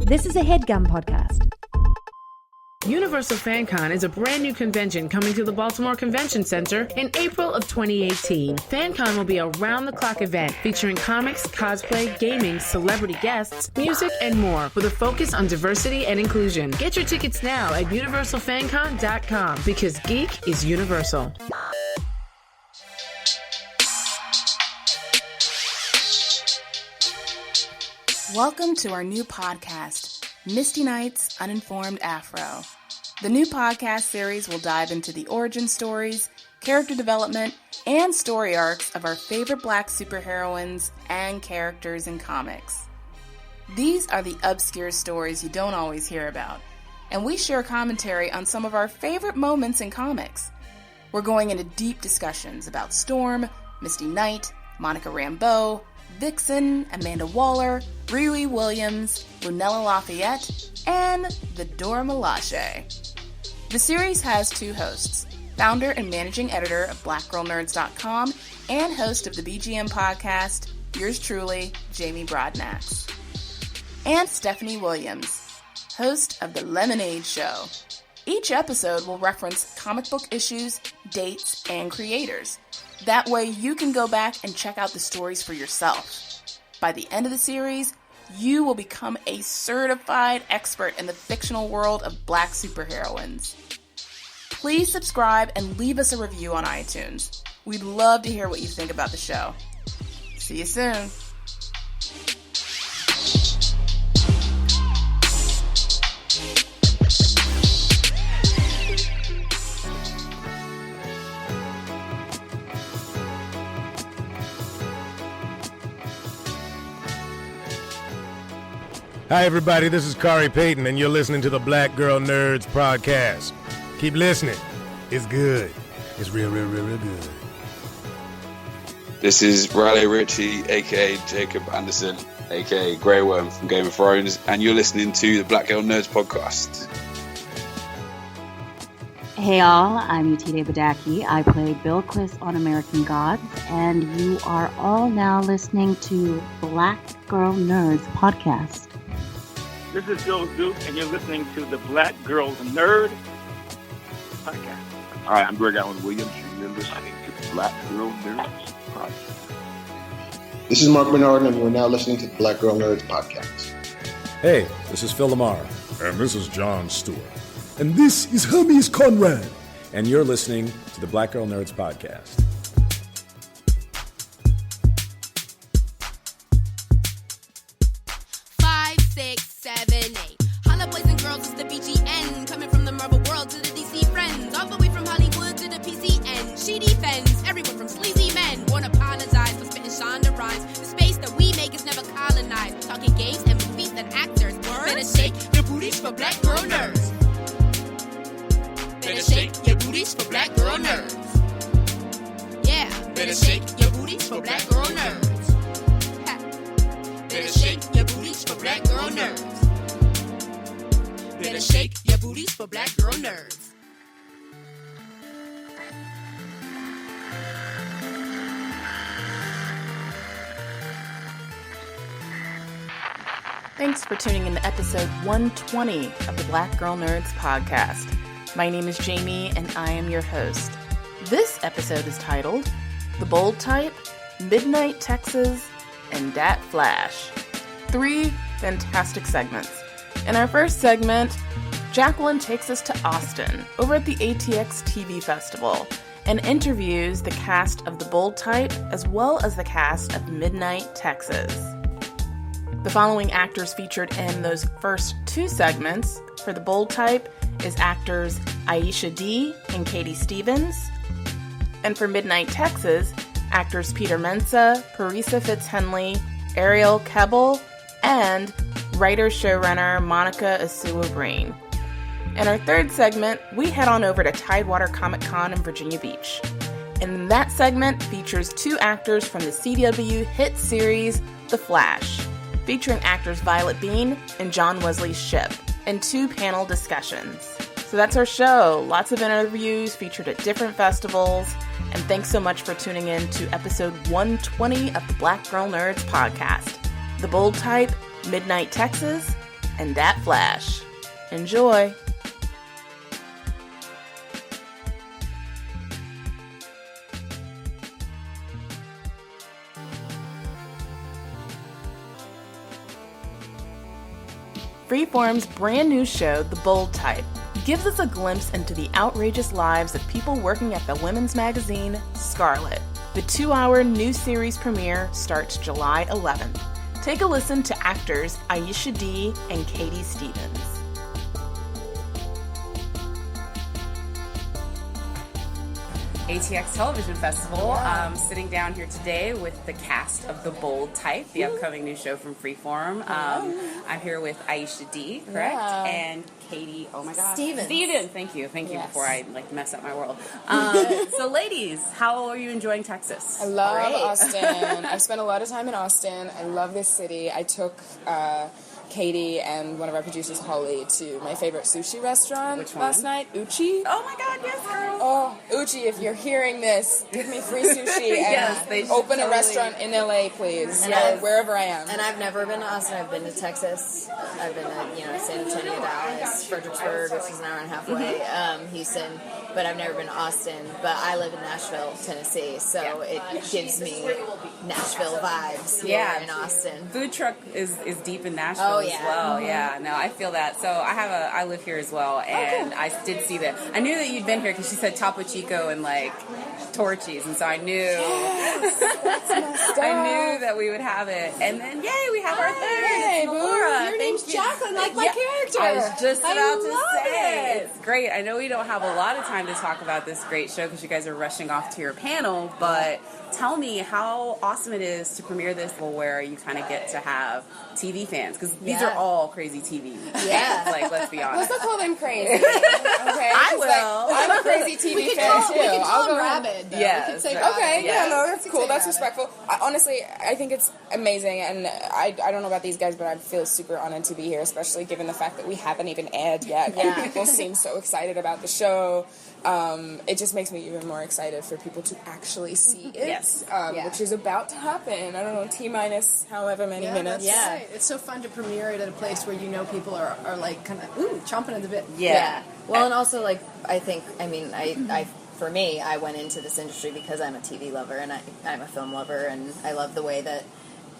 This is a HeadGum podcast. Universal FanCon is a brand new convention coming to the Baltimore Convention Center in April of 2018. FanCon will be a round-the-clock event featuring comics, cosplay, gaming, celebrity guests, music, and more with a focus on diversity and inclusion. Get your tickets now at universalfancon.com because geek is universal. Welcome to our new podcast, Misty Knight's Uninformed Afro. The new podcast series will dive into the origin stories, character development, and story arcs of our favorite Black superheroines and characters in comics. These are the obscure stories you don't always hear about, and we share commentary on some of our favorite moments in comics. We're going into deep discussions about Storm, Misty Knight, Monica Rambeau, Vixen, Amanda Waller, Riri Williams, Lunella Lafayette, and the Dora Milaje. The series has two hosts, founder and managing editor of BlackGirlNerds.com and host of the BGN podcast, yours truly, Jamie Broadnax. And Stephanie Williams, host of The Lemonade Show. Each episode will reference comic book issues, dates, and creators. That way you can go back and check out the stories for yourself. By the end of the series, you will become a certified expert in the fictional world of Black superheroines. Please subscribe and leave us a review on iTunes. We'd love to hear what you think about the show. See you soon. Hi, everybody. This is Kari Payton, and you're listening to the Black Girl Nerds podcast. Keep listening. It's good. It's real good. This is Riley Ritchie, a.k.a. Jacob Anderson, a.k.a. Grey Worm from Game of Thrones, and you're listening to the Black Girl Nerds podcast. Hey all, I'm Utide Badaki. I play Bill Quiz on American Gods, and you are all now listening to Black Girl Nerds podcast. This is Bill Duke, and you're listening to the Black Girl Nerd podcast. Hi, I'm Greg Allen Williams, and you're listening to the Black Girl Nerds podcast. This is Mark Bernard, and we're now listening to the Black Girl Nerds podcast. Hey, this is Phil Lamar. And this is John Stewart. And this is Hermes Conrad. And you're listening to the Black Girl Nerds podcast. 5, 6, 7, 8. Holla boys and girls, it's the BGN. Coming from the Marvel world to the DC friends. All the way from Hollywood to the PCN. She defends everyone from sleazy men. Won't apologize for spitting Shonda rhymes. The space that we make is never colonized. Talking games and movies and actors. Better shake your booties for Black Girl Nerds. Better shake your booties for Black Girl Nerds. Yeah, better shake your booties for Black Girl Nerds. Ha. Better shake your booties for Black Girl Nerds. Better shake your booties for Black Girl Nerds. Thanks for tuning in to episode 120 of the Black Girl Nerds podcast. My name is Jamie, and I am your host. This episode is titled The Bold Type, Midnight Texas, and Dat Flash. 3 fantastic segments. In our first segment, Jacqueline takes us to Austin, over at the ATX TV Festival, and interviews the cast of The Bold Type as well as the cast of Midnight Texas. The following actors featured in those first 2 segments for The Bold Type is actors Aisha D. and Katie Stevens. And for Midnight Texas, actors Peter Mensah, Parisa Fitz-Henley, Arielle Kebbel, and writer-showrunner Monica Owusu-Breen. In our third segment, we head on over to Tidewater Comic Con in Virginia Beach. And that segment features 2 actors from the CW hit series The Flash, featuring actors Violet Beane and John Wesley Ship, and 2 panel discussions. So that's our show. Lots of interviews featured at different festivals, and thanks so much for tuning in to episode 120 of the Black Girl Nerds podcast. The Bold Type, Midnight Texas, and that flash. Enjoy! Freeform's brand new show, The Bold Type, gives us a glimpse into the outrageous lives of people working at the women's magazine, Scarlet. The 2-hour new series premiere starts July 11th. Take a listen to actors Aisha D. and Katie Stevens. ATX Television Festival. Sitting down here today with the cast of The Bold Type, the upcoming new show from Freeform. I'm here with Aisha D, correct? Yeah. And Katie, oh my gosh. Steven, thank you Yes. Before I mess up my world. So ladies, how are you enjoying Texas? I love Austin. I've spent a lot of time in Austin. I love this city. I took Katie and one of our producers, Holly, to my favorite sushi restaurant last night, Uchi. Oh my god, yes, girl. Oh, Uchi, if you're hearing this, give me free sushi and open a restaurant in LA, please, or wherever I am. And I've never been to Austin. I've been to Texas. I've been to, San Antonio, Dallas, Fredericksburg, which is an hour and a half away, Houston, but I've never been to Austin. But I live in Nashville, Tennessee, so it gives me Nashville vibes here in Austin. Food truck is deep in Nashville as well. Yeah, no, I feel that. So I live here as well, and I did see that. I knew that you'd been here because she said Topo Chico and Torchies, and so I knew I knew that we would have it. And then we have our third. Hey, Laura. Your name's Jacqueline, like my character. I was just about to say it. it's great. I know we don't have a lot of time to talk about this great show because you guys are rushing off to your panel, but tell me how awesome it is to premiere this where you kind of get to have TV fans, because these are all crazy TV fans. Let's be honest. Let's not call them crazy. Okay, I will. I'm a crazy TV fan too. We can call them rabid. Yeah. Okay. Yeah. No, that's cool. That's respectful. Honestly, I think it's amazing, and I don't know about these guys, but I feel super honored to be here, especially given the fact that we haven't even aired yet. And people seem so excited about the show. It just makes me even more excited for people to actually see it, which is about to happen. I don't know, T-minus however many minutes. Yeah, it's so fun to premiere it at a place where people are kind of chomping at the bit. Yeah. Well, and also for me, I went into this industry because I'm a TV lover and I'm a film lover, and I love the way that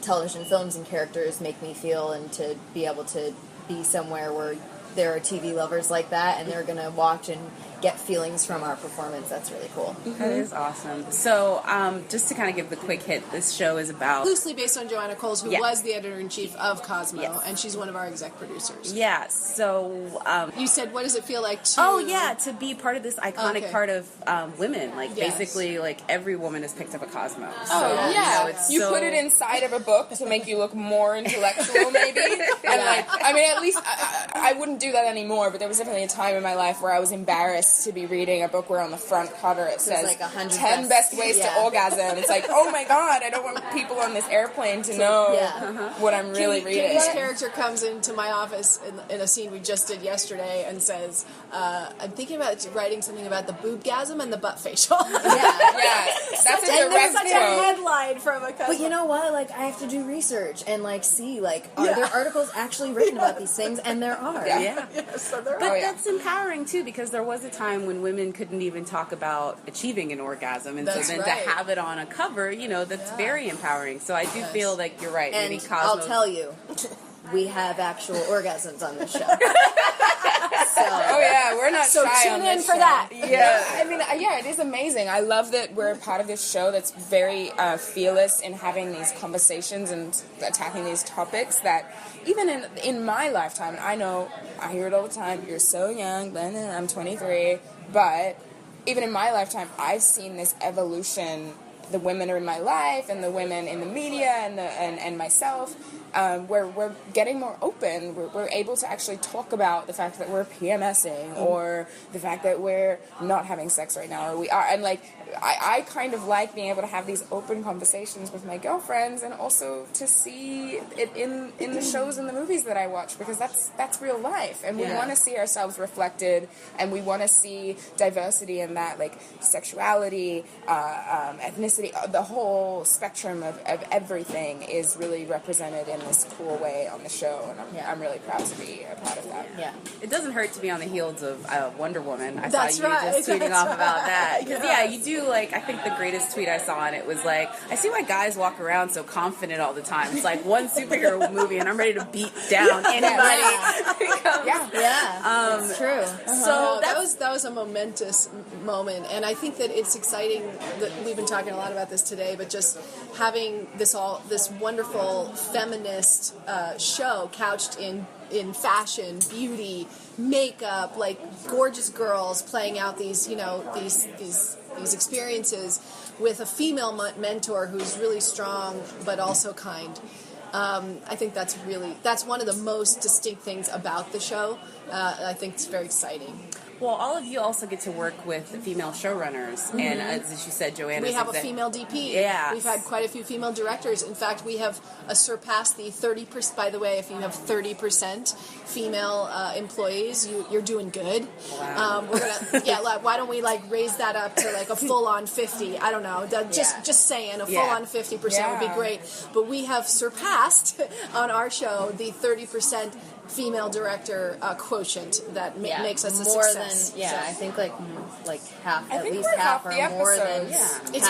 television, films, and characters make me feel, and to be able to be somewhere where there are TV lovers like that, and they're going to watch and get feelings from our performance. That's really cool. That is awesome. So, just to kind of give the quick hit, this show is about... loosely based on Joanna Coles, who was the editor-in-chief of Cosmo, and she's one of our exec producers. Yeah, so... you said, what does it feel like to... to be part of this iconic part of women. Basically, every woman has picked up a Cosmo. So, you put it inside of a book to make you look more intellectual, maybe. And, at least I wouldn't do that anymore, but there was definitely a time in my life where I was embarrassed to be reading a book where on the front cover it says 10 best ways to orgasm. It's oh my god, I don't want people on this airplane to know what I'm really reading. Katie's character comes into my office in a scene we just did yesterday and says, I'm thinking about writing something about the boobgasm and the butt facial. That's such a headline from a couple. But you know what? I have to do research and see are there articles actually written about these things? And there are. So there are. But that's empowering too, because there was a time when women couldn't even talk about achieving an orgasm, and to have it on a cover, that's very empowering. So I do feel like you're right. And I'll tell you, we have actual orgasms on this show. We're not so shy tune on in this for show. that. It is amazing. I love that we're part of this show that's very fearless in having these conversations and attacking these topics that even in my lifetime, and I know I hear it all the time, you're so young, I'm 23, but even in my lifetime, I've seen this evolution. The women are in my life, and the women in the media, and myself, we're getting more open. We're able to actually talk about the fact that we're PMSing, or the fact that we're not having sex right now, or we are. And I kind of like being able to have these open conversations with my girlfriends, and also to see it in the shows and the movies that I watch, because that's real life, and we want to see ourselves reflected, and we want to see diversity in that, sexuality, ethnicity, the whole spectrum of everything is really represented in this cool way on the show, and I'm really proud to be a part of that. Yeah. It doesn't hurt to be on the heels of Wonder Woman. I That's saw you right. just tweeting That's off about that. right. Because, you do, like, I think the greatest tweet I saw, and it was like, I see why guys walk around so confident all the time. It's like one superhero movie, and I'm ready to beat down anybody. It's true. So that was a momentous moment, and I think that it's exciting that we've been talking a lot about this today, but just having this wonderful feminist show couched in fashion, beauty, makeup, like gorgeous girls playing out these experiences with a female mentor who's really strong but also kind. I think that's one of the most distinct things about the show. I think it's very exciting. Well, all of you also get to work with female showrunners, and as you said, Joanna. We have a female DP. Yeah, we've had quite a few female directors. In fact, we have surpassed the 30%. By the way, if you have 30% female employees, you're doing good. Wow. We're gonna why don't we raise that up to a full on 50? I don't know. Just saying, a full on 50% would be great. But we have surpassed on our show the 30% female director quotient that makes us a more success. Than I think half, at least half half or the more than episodes. It's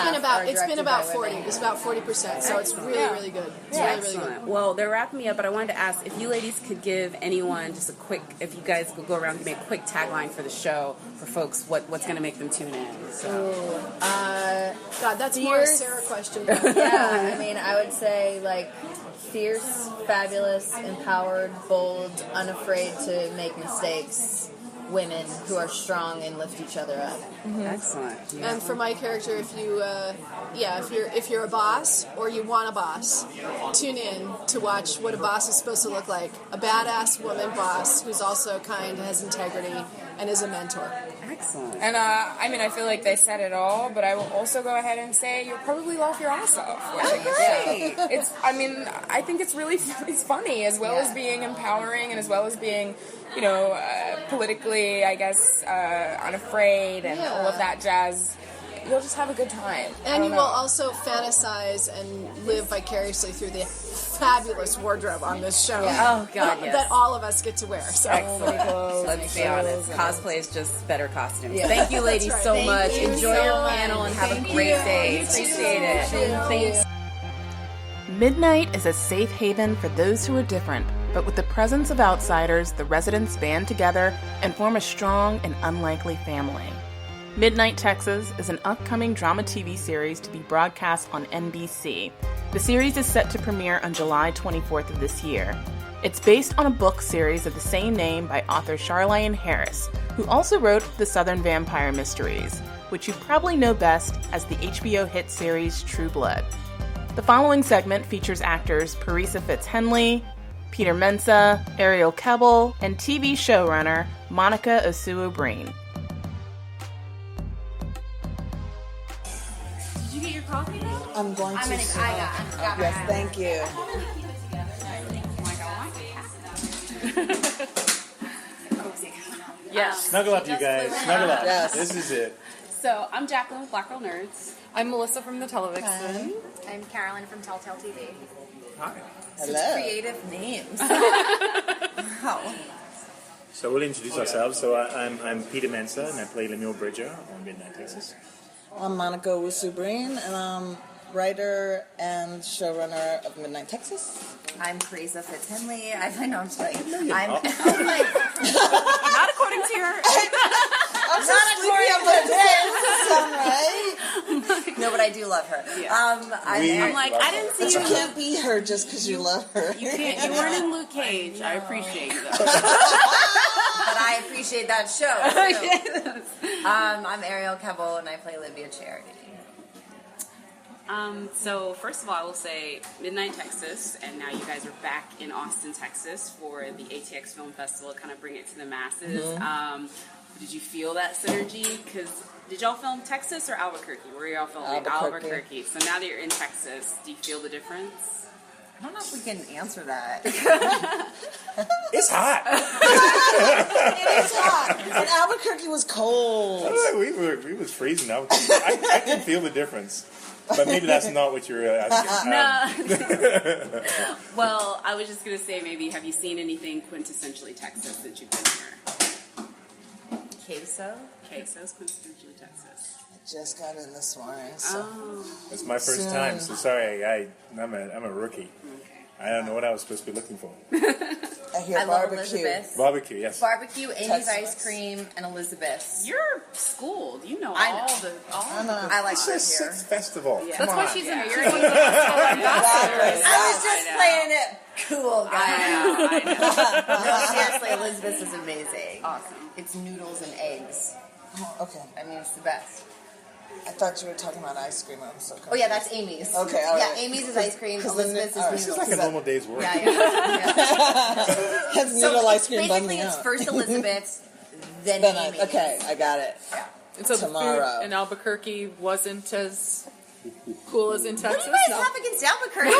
been about 40. It's about 40%. So it's really good. It's really good. Well, they're wrapping me up, but I wanted to ask if you ladies could give anyone just a quick, if you guys could go around and give me a quick tagline for the show for folks, what's going to make them tune in. So. God, that's more a Sarah question. Yeah, I mean, I would say fierce, fabulous, empowered, bold, unafraid to make mistakes women who are strong and lift each other up. Mm-hmm. Excellent. Yeah. And for my character, if you're a boss or you want a boss, tune in to watch what a boss is supposed to look like. A badass woman boss who's also kind, has integrity, and is a mentor. Excellent. And I feel like they said it all, but I will also go ahead and say you'll probably laugh your ass off watching the show. I think it's really funny, as well as being empowering, and as well as being, politically, I guess, unafraid and all of that jazz. You'll just have a good time. And you will also fantasize and live vicariously through the fabulous wardrobe on this show. Yeah. Oh, God, yes. That all of us get to wear. So. Excellent. Let's be honest. Cosplay is just better costumes. Yeah. Thank you, ladies, so much. Enjoy your panel and have a great day. Appreciate it. Thanks. Midnight is a safe haven for those who are different, but with the presence of outsiders, the residents band together and form a strong and unlikely family. Midnight Texas is an upcoming drama TV series to be broadcast on NBC. The series is set to premiere on July 24th of this year. It's based on a book series of the same name by author Charlaine Harris, who also wrote The Southern Vampire Mysteries, which you probably know best as the HBO hit series True Blood. The following segment features actors Parisa Fitz-Henley, Peter Mensah, Arielle Kebbel, and TV showrunner Monica Owusu-Breen. Did you get your coffee now? I'm going to. Yes, thank you. Yes. Snuggle up, you guys. Snuggle up. Yes. This is it. So, I'm Jacqueline with Black Girl Nerds. I'm Melissa from the Televixen. I'm Carolyn from Telltale TV. Hi. Hello. Creative names. Wow. So we'll introduce ourselves. So I'm Peter Mensah, and I play Lemuel Bridger on Midnight Texas. I'm Monica Owusu-Breen, and I'm writer and showrunner of Midnight Texas. I'm Parisa Fitz-Henley. I'm just kidding. I'm not according to your. I'm so sleepy on my bed. Right? No, but I do love her. Yeah. I'm like, I didn't see But you. you can't be her just because you love her. You can't. You weren't in Luke Cage. I appreciate you though. But I appreciate that show. So. I'm Arielle Kebbel, and I play Livia Charity. So first of all, I will say Midnight Texas, and now you guys are back in Austin, Texas for the ATX Film Festival, kind of bring it to the masses. Mm-hmm. Did you feel that synergy? Because did y'all film Texas or Albuquerque? Where y'all filming? Albuquerque. So now that you're in Texas, do you feel the difference? I don't know if we can answer that. It's hot. It is hot. And Albuquerque was cold. We was freezing. I can feel the difference. But maybe that's not what you're asking. No. Well, I was just going to say, maybe, have you seen anything quintessentially Texas that you've been here? Queso? Queso's quintessentially Texas. I just got in this morning. So. It's my first time, so sorry. I'm a rookie. I don't know what I was supposed to be looking for. I hear I barbecue. love Elizabeth. Barbecue, yes. Barbecue, Amy's Ice Cream, and Elizabeth's. You're schooled. You know I know. all the. I like It's her a here. sixth festival. Yeah. That's Come why on. she's Yeah. in here. You're one of the ambassadors. I was just playing it cool, guys. I know. No, seriously, Elizabeth's is amazing. Awesome. It's noodles and eggs. Okay. I mean, it's the best. I thought you were talking about ice cream. I'm so confused. Oh, yeah, that's Amy's. Okay, all right. Yeah, Amy's is ice cream. Elizabeth's is all right. noodles. This is like a normal day's work. Yeah. Has noodle ice cream bummed basically, me it's out. first Elizabeth's, then Then Amy's. okay, I got it. Yeah. And so Tomorrow. the food in Albuquerque wasn't as cool as in Texas. What do you guys No. have against Albuquerque? No,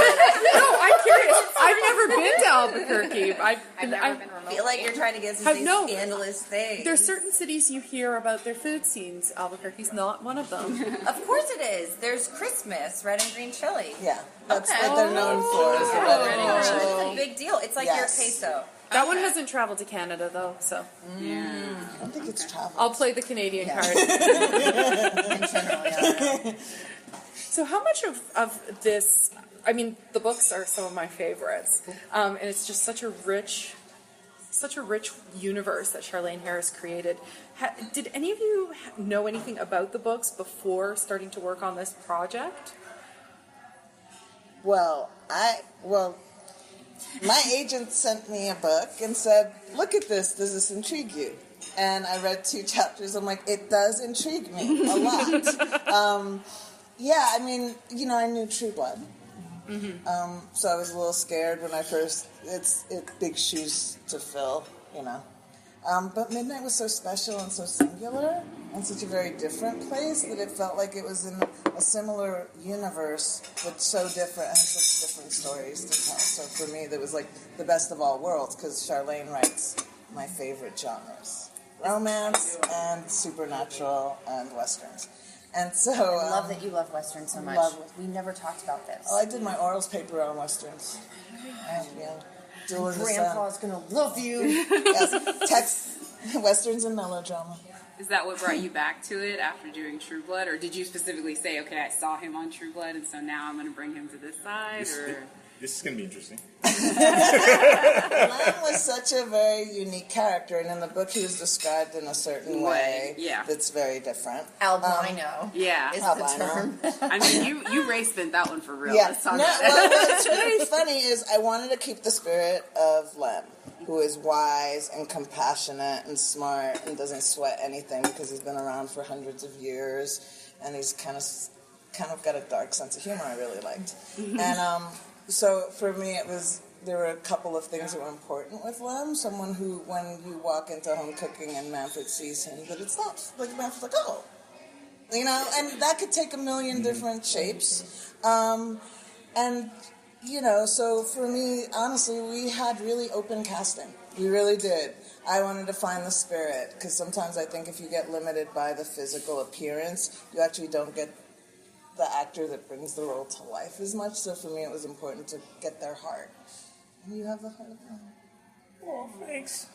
I'm curious. I've never been to Albuquerque. I've never been I feel like you're trying to get some scandalous things. There's certain cities you hear about their food scenes. Albuquerque's not one of them. Of course it is. There's Christmas, red and green chili. Yeah, that's Okay. what they're known for. Is the red and green It's chili. a big deal. It's like your queso. That one hasn't traveled to Canada though, so Yeah. I don't think it's travel. I'll play the Canadian card. In general, yeah. So how much of this, I mean, the books are some of my favorites, and it's just such a rich universe that Charlaine Harris created. Did any of you know anything about the books before starting to work on this project? Well, my agent sent me a book and said, look at this, does this intrigue you? And I read 2 chapters, I'm like, it does intrigue me a lot. Yeah, I mean, I knew True Blood. Mm-hmm. So I was a little scared when I first, it's big shoes to fill, But Midnight was so special and so singular and such a very different place that it felt like it was in a similar universe, but so different and such different stories to tell. So for me, that was like the best of all worlds because Charlaine writes my favorite genres: romance and supernatural and westerns. And so I love that you love Westerns so much. We never talked about this. Oh, I did my orals paper on westerns. Grandpa's gonna love you. Yes, westerns and melodrama. Is that what brought you back to it after doing True Blood, or did you specifically say, okay, I saw him on True Blood, and so now I'm going to bring him to this side? This is going to be interesting. Len was such a very unique character, and in the book he was described in a certain way that's very different. Albino. Is albino. the term. I mean, you race-bent that one for real. Yeah. Let's talk No, about well, that. what's really funny is I wanted to keep the spirit of Len, who is wise and compassionate and smart and doesn't sweat anything because he's been around for hundreds of years, and he's kind of got a dark sense of humor I really liked. And so for me, there were a couple of things that were important with Lem. Someone who, when you walk into home cooking and Manfred sees him, that it's not like Manfred's like, oh, and that could take a million different shapes. So for me, honestly, we had really open casting. We really did. I wanted to find the spirit, because sometimes I think if you get limited by the physical appearance, you actually don't get the actor that brings the role to life as much. So for me, it was important to get their heart. And you have the heart of them. Oh, thanks.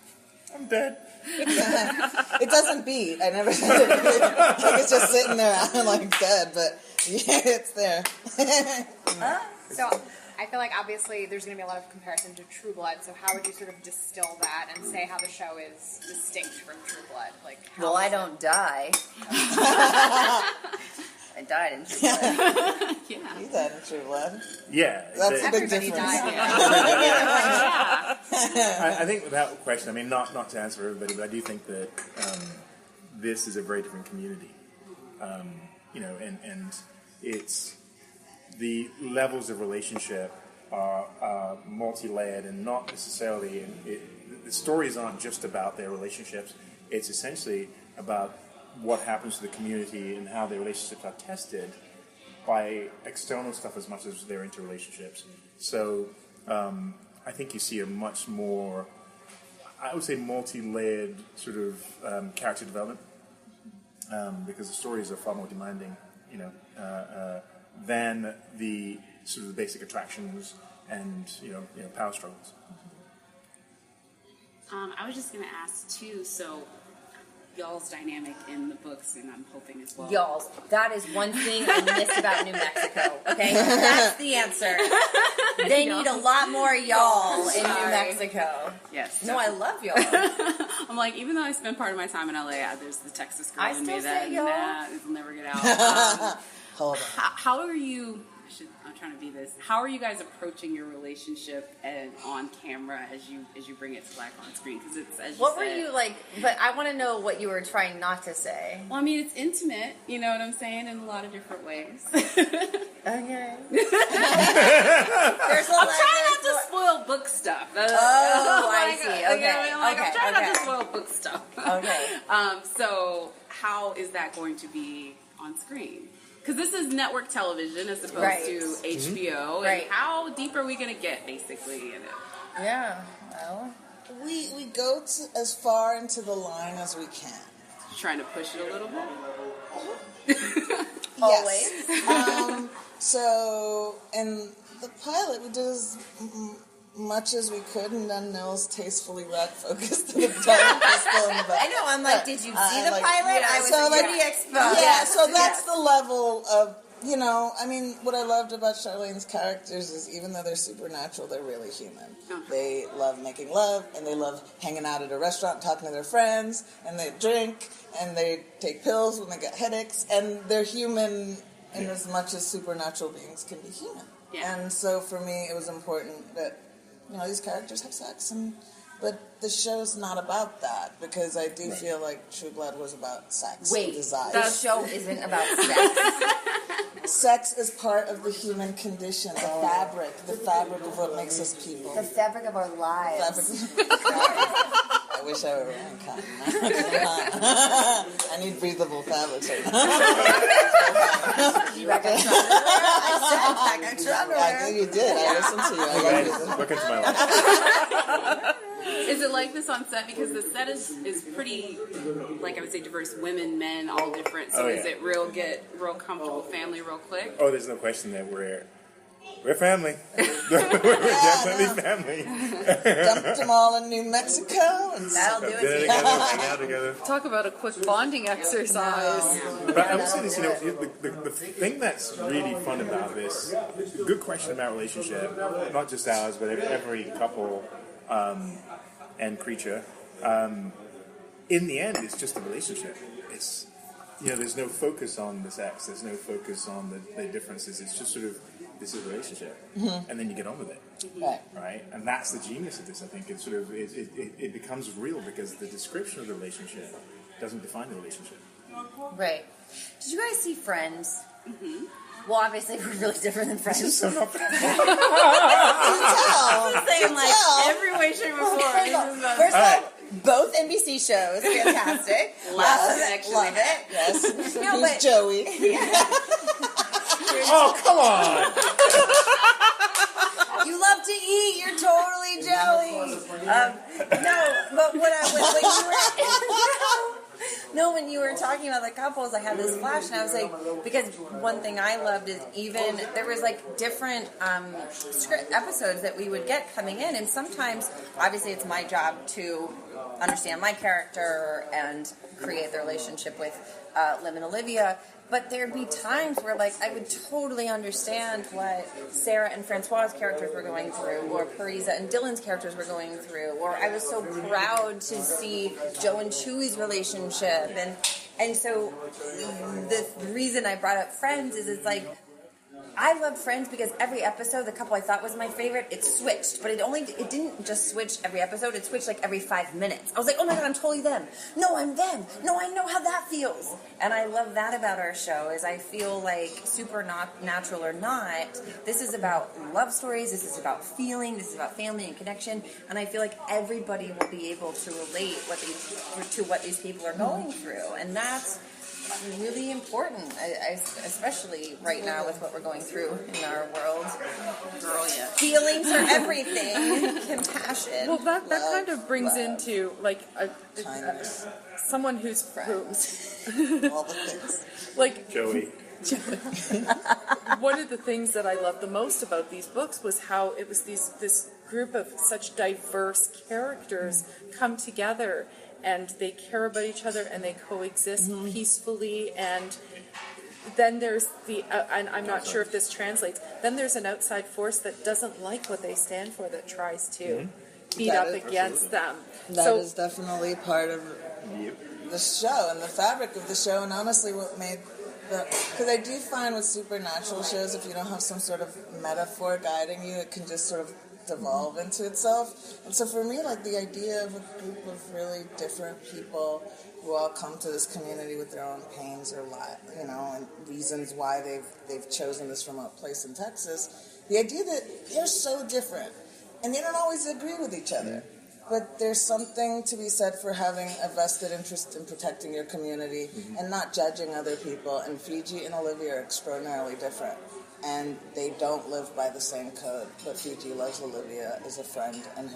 I'm dead. It doesn't beat. I never said it. Like it's just sitting there, I'm like dead, but yeah, it's there. So I feel like obviously there's going to be a lot of comparison to True Blood. So how would you sort of distill that and say how the show is distinct from True Blood? Well, I don't die. I died in True Blood. You died in True Blood. Yeah. That's a big Everybody difference. died. I think without question, I mean, not to answer everybody, but I do think that this is a very different community. And it's the levels of relationship are multi-layered and not necessarily. The stories aren't just about their relationships. It's essentially about what happens to the community and how their relationships are tested by external stuff as much as their interrelationships. So I think you see a much more, I would say, multi-layered sort of character development because the stories are far more demanding, than the sort of the basic attractions and power struggles. I was just going to ask too. So, y'all's dynamic in the books, and I'm hoping as well. Y'all's. That is one thing I missed about New Mexico. Okay, that's the answer. They need a lot more y'all in New Mexico. Yes. No, I love y'all. I'm like, even though I spend part of my time in LA, there's the Texas girl in me that it'll never get out. Hold on. How are you? I'm trying to be this. How are you guys approaching your relationship and on camera as you bring it to life on screen? Because it's as you What said, were you like? But I want to know what you were trying not to say. Well, I mean, it's intimate. You know what I'm saying, in a lot of different ways. Okay. I'm trying not to spoil book stuff. I see. Okay. I'm trying not to spoil book stuff. Okay. So how is that going to be on screen? Because this is network television as opposed to HBO. Right. And how deep are we going to get, basically, in it? Yeah. Well, we go as far into the line as we can. Trying to push it a little bit? Yes. So in the pilot, we did as much as we could, and then Nils tastefully rack-focused the entire pistol in the back. I know, I'm like, did you see the pilot? I was pretty exposed. Yeah, so that's the level of, I mean, what I loved about Charlene's characters is even though they're supernatural, they're really human. They love making love, and they love hanging out at a restaurant, talking to their friends, and they drink, and they take pills when they get headaches, and they're human in as much as supernatural beings can be human. Yeah. And so for me, it was important that these characters have sex, but the show's not about that, because I do feel like True Blood was about sex and desire. The show isn't about sex. Sex is part of the human condition, the fabric of what makes us people. The fabric of our lives. I wish I were wearing cotton. I need breathable fabrics right now. You reckon I said extra underwear. I know you did. I listened to you. I love you. Look into my life. Is it like this on set? Because the set is pretty, like I would say, diverse. Women, men, all different. So is it real comfortable family real quick? Oh, there's no question that we're family. We're definitely family. Dumped them all in New Mexico, and that'll do it. Hang out together. Talk about a quick bonding exercise. But I would say this, the thing that's really fun about this, good question about relationship, not just ours, but every couple and creature. In the end, it's just a relationship. It's, there's no focus on the sex. There's no focus on the differences. It's just sort of, this is a relationship, and then you get on with it, right? And that's the genius of this. I think it's sort of it becomes real because the description of the relationship doesn't define the relationship. Right. Did you guys see Friends? Mm-hmm. Well, obviously we're really different than Friends. It's saying like every way, shape, or form. First of all, both NBC shows, fantastic. Love it. Yes. No, but Joey. Oh, come on! You love to eat. You're totally Joey. No, but when you were talking about the couples, I had this flash, and I was like, because one thing I loved is even there was like different script episodes that we would get coming in, and sometimes, obviously, it's my job to understand my character and create the relationship with Lim and Olivia. But there'd be times where, like, I would totally understand what Sarah and Francois' characters were going through, or Parisa and Dylan's characters were going through, or I was so proud to see Joe and Chewy's relationship, and so the reason I brought up Friends is it's like, I love Friends because every episode, the couple I thought was my favorite, it switched. But it didn't just switch every episode, it switched like every 5 minutes. I was like, oh my God, I'm totally them. No, I'm them. No, I know how that feels. And I love that about our show, is I feel like supernatural or not, this is about love stories, this is about feeling, this is about family and connection. And I feel like everybody will be able to relate to what these people are going through. And that's really important, especially right now with what we're going through in our world. Girl, yeah. Feelings are everything. Compassion. Well, that kind of brings into like someone who's all the things. Like Joey. One of the things that I loved the most about these books was how it was this group of such diverse characters come together, and they care about each other and they coexist peacefully. And then there's and I'm not sure if this translates, then there's an outside force that doesn't like what they stand for, that tries to beat up against them. That is definitely part of the show and the fabric of the show, and honestly what made because I do find with supernatural shows, if you don't have some sort of metaphor guiding you, it can just sort of devolve into itself. And so for me, like, the idea of a group of really different people who all come to this community with their own pains or and reasons why they've chosen this remote place in Texas, the idea that they're so different and they don't always agree with each other. But there's something to be said for having a vested interest in protecting your community and not judging other people. And Fiji and Olivia are extraordinarily different. And they don't live by the same code. But Fiji loves Olivia as a friend, and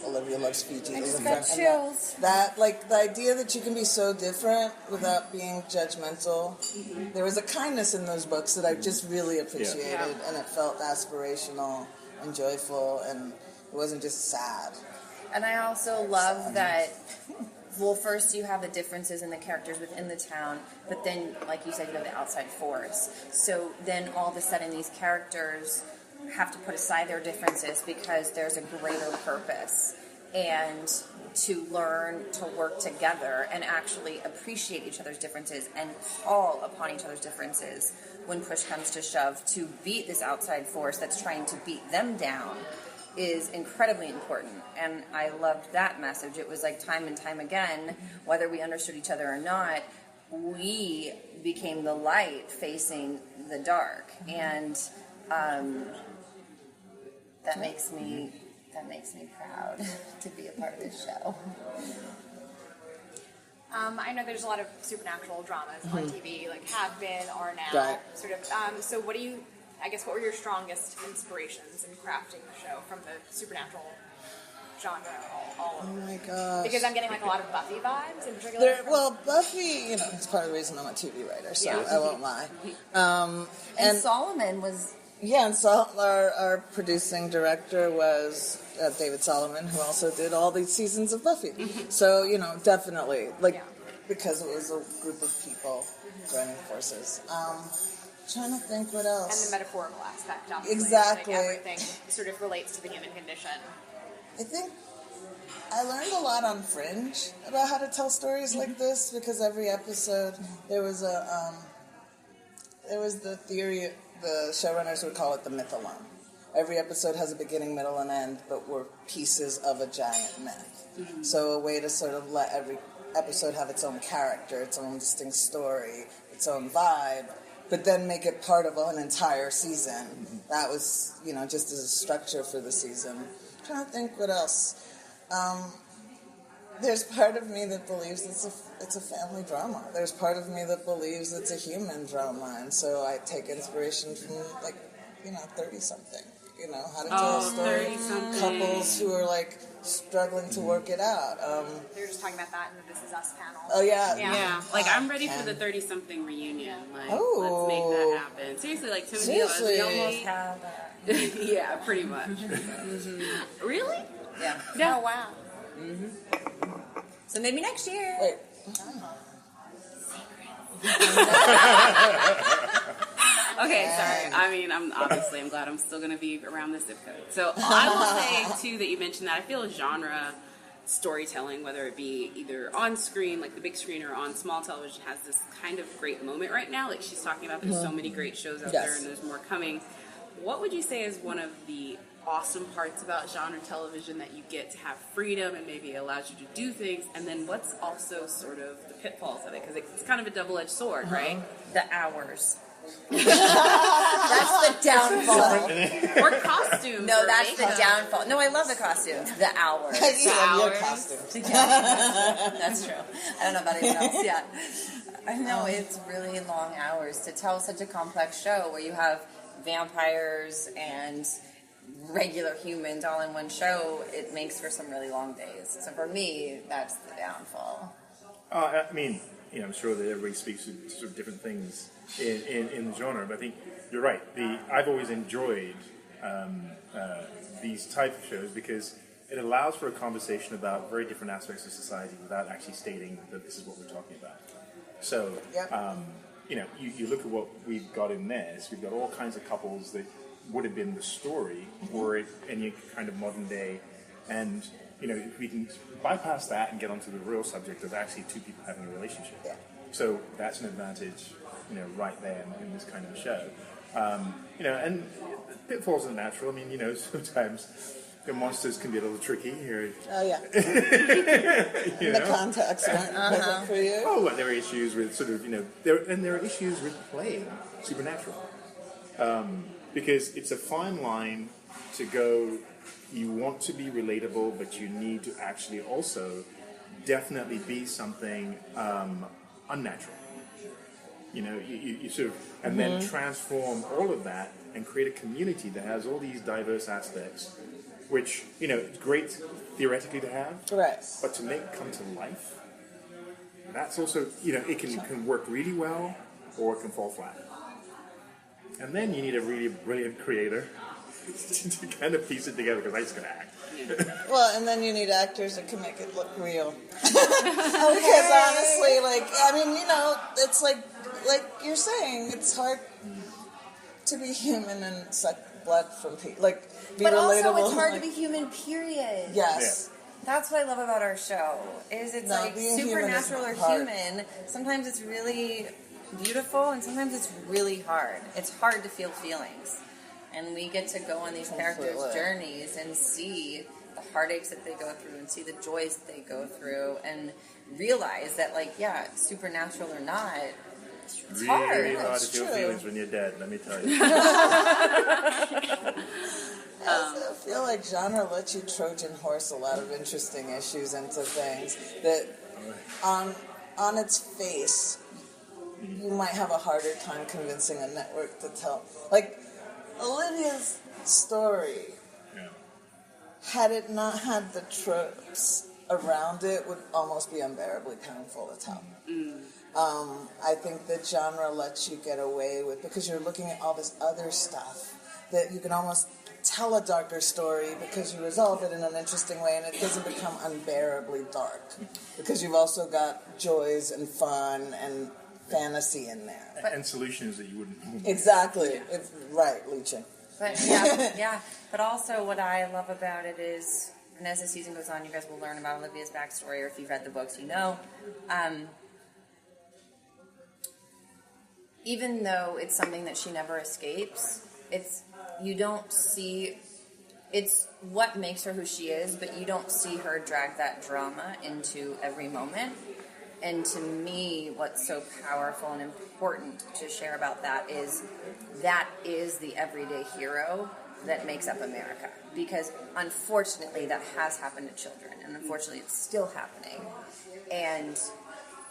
Olivia loves Fiji as a friend. Chills. That, like, the idea that you can be so different without being judgmental. There was a kindness in those books that I just really appreciated, and it felt aspirational and joyful, and it wasn't just sad. And I also love that, well, first you have the differences in the characters within the town, but then, like you said, you have the outside force. So then all of a sudden these characters have to put aside their differences because there's a greater purpose, and to learn to work together and actually appreciate each other's differences and call upon each other's differences when push comes to shove, to beat this outside force that's trying to beat them down, is incredibly important. And I loved that message. It was like time and time again, whether we understood each other or not, we became the light facing the dark. And that makes me proud to be a part of this show. I know there's a lot of supernatural dramas on TV, like have been, are now, Right. sort of. So what were your strongest inspirations in crafting the show from the supernatural genre? All of Oh my gosh. Because I'm getting like a lot of Buffy vibes in particular. Well, Buffy, it's part of the reason I'm a TV writer, so I won't lie. And Solomon was... Yeah, and our producing director was David Solomon, who also did all these seasons of Buffy. So, definitely, because it was a group of people joining forces. Trying to think what else. And the metaphorical aspect, obviously. Exactly. Like everything sort of relates to the human condition. I think I learned a lot on Fringe about how to tell stories like this, because every episode there was the theory, the showrunners would call it the mythalone. Every episode has a beginning, middle, and end, but we're pieces of a giant myth. So a way to sort of let every episode have its own character, its own distinct story, its own vibe, but then make it part of an entire season. That was, just as a structure for the season. I'm trying to think what else. There's part of me that believes it's a family drama. There's part of me that believes it's a human drama, and so I take inspiration from 30-something. How to tell a story. Couples who are struggling to work it out. They were just talking about that in the This Is Us panel. Oh yeah. Yeah. I'm ready for the 30-something reunion. Let's make that happen. Seriously, Seriously. We almost have that. Yeah, pretty much. Really? Yeah. Yeah. Oh, wow. So maybe next year. Wait. Okay, sorry. I'm glad I'm still going to be around this zip code. So I will say, too, that you mentioned that I feel genre storytelling, whether it be either on screen, like the big screen, or on small television, has this kind of great moment right now. Like she's talking about, there's so many great shows out there and there's more coming. What would you say is one of the awesome parts about genre television that you get to have freedom and maybe allows you to do things, and then what's also sort of the pitfalls of it? Because it's kind of a double-edged sword, right? The hours. That's the downfall. Or costumes. No, or that's makeup. the downfall. No, I love the costumes. The hours. Your costumes. That's true. I don't know about anyone else. Yeah. I know it's really long hours to tell such a complex show where you have vampires and regular humans all in one show. It makes for some really long days. So for me, that's the downfall. I'm sure that everybody speaks to sort of different things in the genre, but I think you're right. I've always enjoyed these type of shows because it allows for a conversation about very different aspects of society without actually stating that this is what we're talking about. So, you look at what we've got in this. We've got all kinds of couples that would have been the story were it any kind of modern day, and if we can bypass that and get onto the real subject of actually two people having a relationship. Yeah. So that's an advantage, right there in this kind of a show. And pitfalls are natural. I mean, sometimes the monsters can be a little tricky here. Oh, yeah. The contacts weren't present for you. Oh, well, there are issues with sort of, there are issues with playing Supernatural. Because it's a fine line to go, you want to be relatable, but you need to actually also definitely be something unnatural. You sort of, and then transform all of that and create a community that has all these diverse aspects, which, it's great theoretically to have, right? But to make it come to life, that's also, it can work really well, or it can fall flat. And then you need a really brilliant creator to kind of piece it together, because I just gotta act. Well, and then you need actors that can make it look real. Because honestly, it's like you're saying, it's hard to be human and suck blood from people. Be but relatable. Also, it's hard to be human, period. Yes. Yeah. That's what I love about our show, is it's supernatural or human. Sometimes it's really beautiful, and sometimes it's really hard. It's hard to feel feelings. And we get to go on these characters' journeys and see the heartaches that they go through and see the joys that they go through and realize that, supernatural or not, it's hard. Really hard to feel feelings when you're dead, let me tell you. I feel like genre lets you Trojan horse a lot of interesting issues into things that on its face you might have a harder time convincing a network to tell. Olivia's story, had it not had the tropes around it, would almost be unbearably painful to tell. I think that genre lets you get away with, because you're looking at all this other stuff, that you can almost tell a darker story because you resolve it in an interesting way, and it doesn't become unbearably dark, because you've also got joys and fun and fantasy in there. And solutions that you wouldn't. Exactly. It's right, Leeching. But But also what I love about it is, and as the season goes on, you guys will learn about Olivia's backstory, or if you've read the books, even though it's something that she never escapes, it's what makes her who she is, but you don't see her drag that drama into every moment. And to me, what's so powerful and important to share about that is the everyday hero that makes up America. Because unfortunately, that has happened to children, and unfortunately, it's still happening. And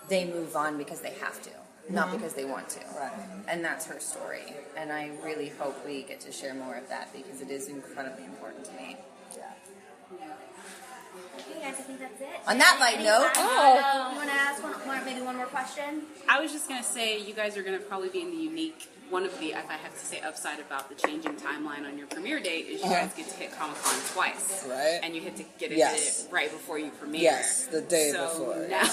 they move on because they have to, not because they want to. Right. And that's her story. And I really hope we get to share more of that, because it is incredibly important to me. Okay, guys, I think that's it. On that light note, you want to ask maybe one more question? I was just going to say, you guys are going to probably be in the unique, one of the, if I have to say, upside about the changing timeline on your premiere date is you guys get to hit Comic-Con twice. Right. And you get to get into it right before you premiere. Yes, the day before. Now,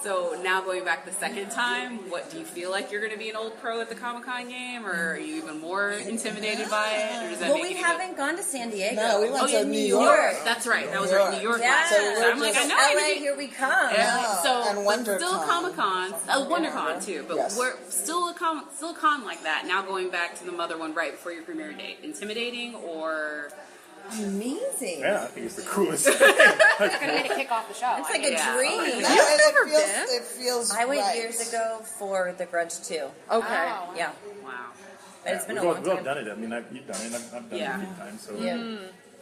so now going back the second time, what do you feel like you're going to be an old pro at the Comic-Con game, or are you even more intimidated by it? Or does that we haven't gone to San Diego. No, we went to New York. That's right. That was right. New York. Yeah. So I'm like, I know. LA, here we come. Yeah. So and WonderCon. Still Comic-Con, WonderCon too, but we're still a con like that. Now going back to the mother one right before your premiere date, intimidating or amazing? Yeah, I think it's the coolest thing. It's gonna make it kick off the show. It's like a dream. It feels I went right. years ago for The Grudge 2. Okay. Oh. Yeah. Wow. But it's been a We've long time. all done it. I mean, you've done it. I've done it a few times. So.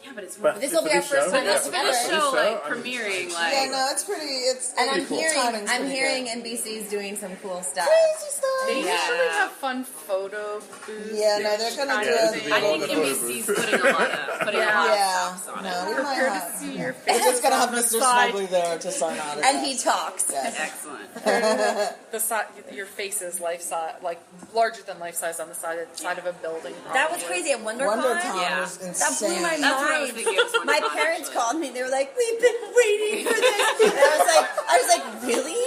Yeah, but it's this will be our first time this together. show premiering Yeah, no, it's pretty. And I'm cool. hearing NBC's doing some cool stuff. Crazy stuff. They usually have fun photo booths. Yeah, no, they're gonna do it. I think NBC's putting a lot of stuff on it. We might Prepare have. to see your face. We're just gonna have Mr. Snuggly there to sign out. And he talks. Yes. Excellent. Your face is life size, like larger than life size on the side of a building. Probably. That was crazy at WonderCon. WonderCon was insane. That blew my That's what I was mind. thinking. It was My WonderCon, parents actually. called me. They were like, "We've been waiting for this." And I was like, "Really?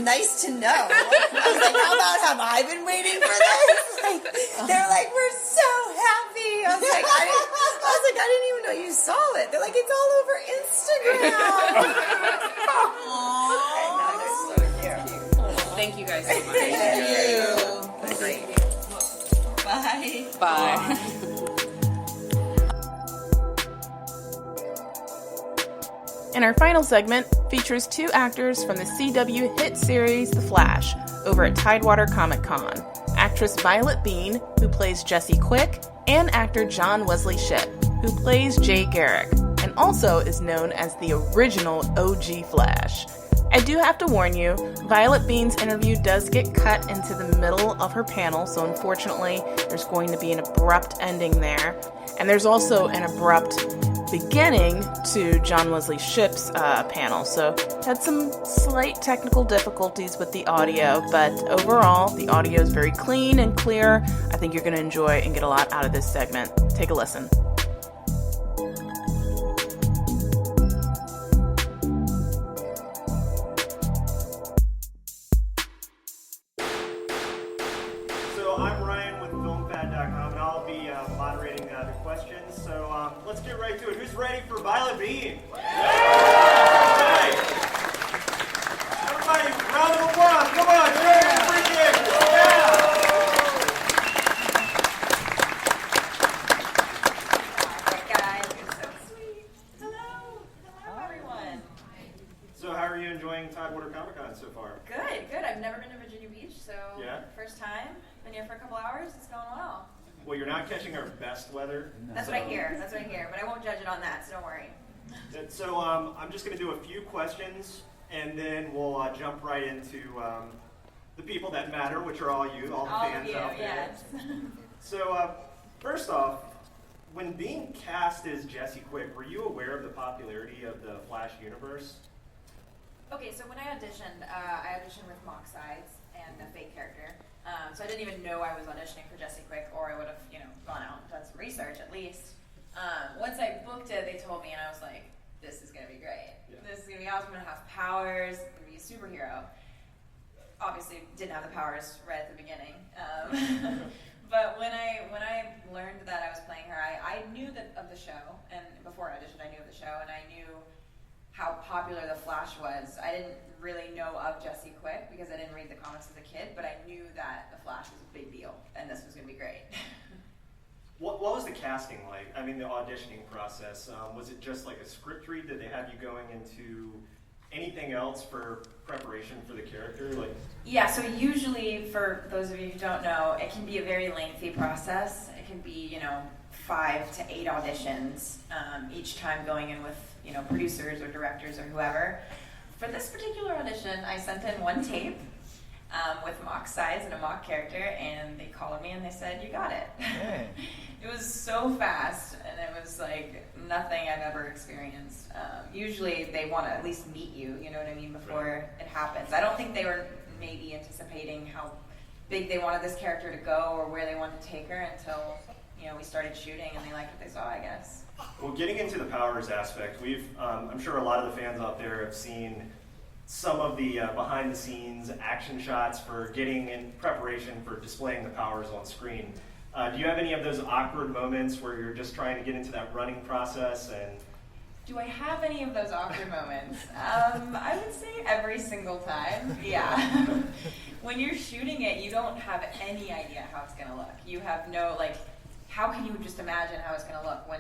Nice to know." I was like, "How about have I been waiting for this?" Like, they're like, "We're so happy." I was like, "I didn't even know you saw it." They're like, "It's all over Instagram." Thank you guys so much. Thank you. Bye. Bye. And our final segment features two actors from the CW hit series The Flash over at Tidewater Comic Con. Actress Violet Beane, who plays Jesse Quick, and actor John Wesley Ship, who plays Jay Garrick, and also is known as the original OG Flash. I do have to warn you, Violet Beane's interview does get cut into the middle of her panel, so unfortunately there's going to be an abrupt ending there. And there's also an abrupt beginning to John Wesley Ship's panel, so had some slight technical difficulties with the audio, but overall the audio is very clean and clear. I think you're going to enjoy and get a lot out of this segment. Take a listen. So I'm Ryan with FilmFad.com, and I'll be moderating the questions. So let's get right to it. Who's ready for Violet Beane? Right. Everybody, round of applause. Come on, Jerry, appreciate it. Yeah. Guys, you're so sweet. Hello everyone. So how are you enjoying Tidewater Comic Con so far? Good. I've never been to Virginia Beach, so Yeah? first time. Been here for a couple hours. It's going well. Well, you're not catching our best weather. That's what I hear. But I won't judge it on that, so don't worry. So I'm just going to do a few questions, and then we'll jump right into the people that matter, which are all you, all the fans out there. Yes. So first off, when being cast as Jesse Quick, were you aware of the popularity of the Flash universe? Okay, so when I auditioned with mock sides and a fake character. So I didn't even know I was auditioning for Jesse Quick, or I would have, gone out and done some research at least. Once I booked it, they told me, and I was like, this is going to be great. Yeah. This is going to be awesome. I'm going to have powers. I'm going to be a superhero. Obviously, didn't have the powers right at the beginning. But when I learned that I was playing her, I knew of the show, and before I auditioned, I knew of the show, and I knew how popular the Flash was. I didn't really know of Jesse Quick because I didn't read the comics as a kid, but I knew that the Flash was a big deal, and this was going to be great. What was the casting like? I mean, the auditioning process. Was it just like a script read? Did they have you going into anything else for preparation for the character? Yeah, so usually, for those of you who don't know, it can be a very lengthy process. It can be, 5 to 8 auditions, each time going in with, producers or directors or whoever. For this particular audition, I sent in one tape with mock size and a mock character, and they called me and they said, "You got it." Hey. It was so fast, and it was like nothing I've ever experienced. Usually they want to at least meet you, you know what I mean, before it happens. I don't think they were maybe anticipating how big they wanted this character to go or where they wanted to take her until, we started shooting and they liked what they saw, I guess. Well, getting into the powers aspect, I'm sure a lot of the fans out there have seen some of the behind-the-scenes action shots for getting in preparation for displaying the powers on screen. Do you have any of those awkward moments where you're just trying to get into that running process? And do I have any of those awkward moments? I would say every single time, yeah. When you're shooting it, you don't have any idea how it's going to look. You have no, how can you just imagine how it's going to look when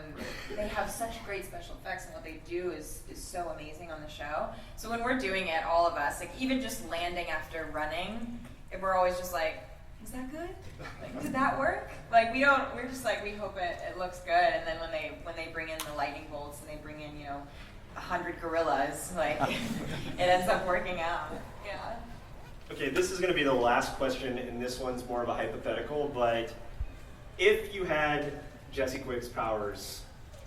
they have such great special effects, and what they do is so amazing on the show. So when we're doing it, all of us, even just landing after running, we're always just like, is that good? Did that work? We're just we hope it looks good, and then when they bring in the lightning bolts and they bring in, 100 gorillas, it ends up working out. Yeah. Okay, this is going to be the last question, and this one's more of a hypothetical, but if you had Jesse Quick's powers,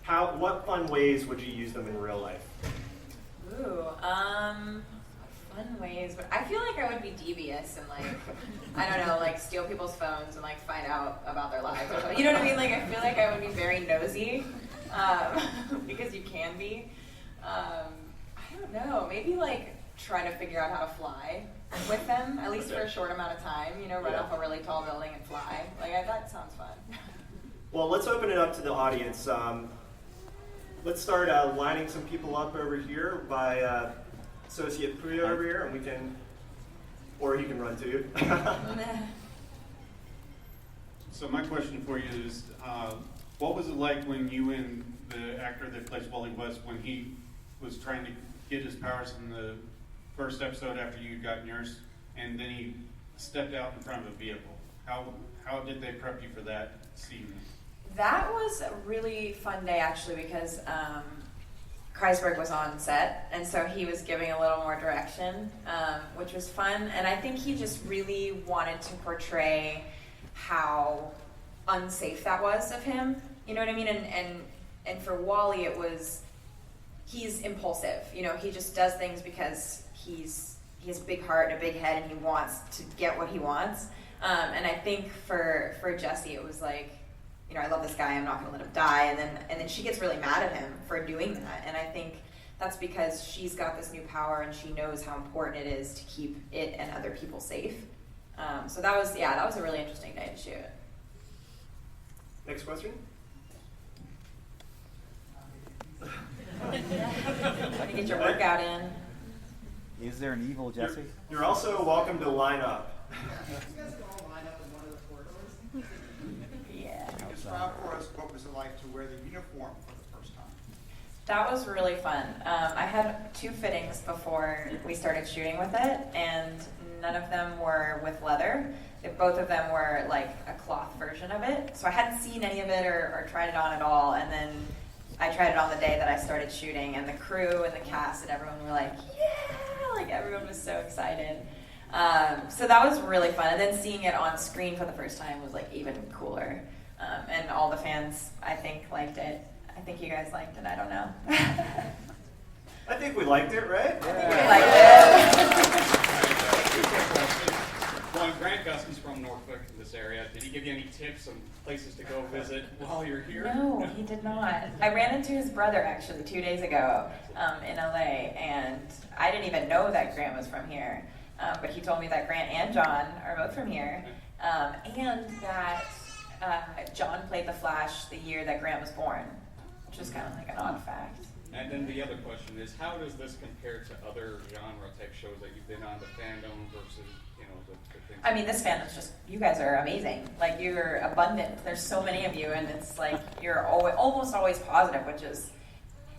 what fun ways would you use them in real life? Ooh, fun ways, but I feel like I would be devious and like, I don't know, like steal people's phones and like find out about their lives or something. You know what I mean? Like I feel like I would be very nosy, because you can be. I don't know, maybe like try to figure out how to fly with them, at least for a short amount of time, you know, run off a really tall building and fly. Like that sounds fun. Well, let's open it up to the audience. Let's start lining some people up over here by Associate Priya over here, and we can, or he can run to you. So my question for you is, what was it like when you and the actor that plays Wally West, when he was trying to get his powers in the first episode after you got yours, and then he stepped out in front of a vehicle? How did they prep you for that scene? That was a really fun day actually, because Kreisberg was on set, and so he was giving a little more direction, which was fun. And I think he just really wanted to portray how unsafe that was of him. You know what I mean? And for Wally, it was, he's impulsive. You know, he just does things because he has a big heart and a big head, and he wants to get what he wants. And I think for Jessie, it was like, you know, I love this guy, I'm not going to let him die. And then she gets really mad at him for doing that. And I think that's because she's got this new power and she knows how important it is to keep it and other people safe. So that was a really interesting day to shoot. Next question. Get your workout in. Is there an evil Jessie? You're also welcome to line up. Yeah. Can you describe for us what was it like to wear the uniform for the first time? That was really fun. I had 2 fittings before we started shooting with it, and none of them were with leather. Both of them were like a cloth version of it. So I hadn't seen any of it or tried it on at all, and then I tried it on the day that I started shooting, and the crew and the cast and everyone were like, yeah, like everyone was so excited. So that was really fun, and then seeing it on screen for the first time was like even cooler. And all the fans, I think, liked it. I think you guys liked it, I don't know. I think we liked it, right? I think we liked it. Well, Grant Gusky's from Norfolk, in this area. Did he give you any tips on places to go visit while you're here? No, he did not. I ran into his brother actually 2 days ago in LA, and I didn't even know that Grant was from here. But he told me that Grant and John are both from here, and that John played the Flash the year that Grant was born, which is kind of like an odd fact. And then the other question is, how does this compare to other genre type shows that you've been on, the fandom versus, you know, the things? I mean, this fandom's just, you guys are amazing. Like, you're abundant. There's so many of you, and it's like, you're almost always positive, which is,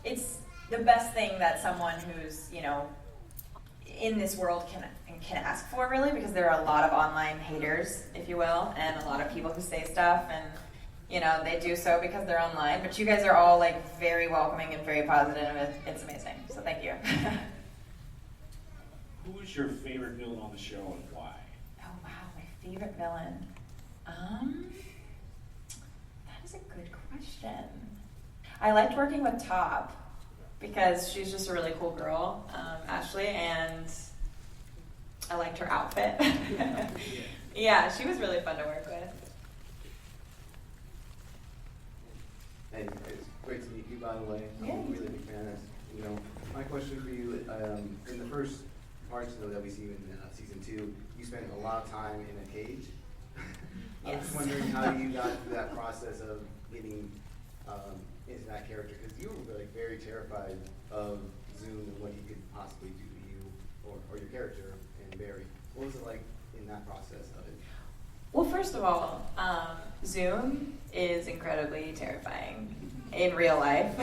it's the best thing that someone who's, you know, in this world can ask for, really, because there are a lot of online haters, if you will, and a lot of people who say stuff, and you know, they do so because they're online, but you guys are all like very welcoming and very positive, and it's amazing, so thank you. Who is your favorite villain on the show and why? Oh wow, my favorite villain. That is a good question. I liked working with Top because she's just a really cool girl, Ashley, and I liked her outfit. Yeah, she was really fun to work with. Hey, it's great to meet you, by the way. Yeah, I'm a really big fan. You know, my question for you, in the first parts that we see in season 2, you spent a lot of time in a cage. I was wondering how you got through that process of getting into that character, because you were like very terrified of Zoom and what he could possibly do to you or your character and Barry. What was it like in that process of it? Well, first of all, Zoom is incredibly terrifying in real life.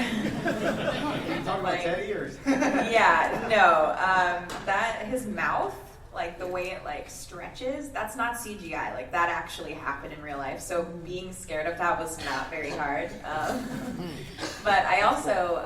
Talking about Teddy or? Yeah, no. That his mouth, like the way it like stretches, that's not CGI. Like that actually happened in real life. So being scared of that was not very hard. But I also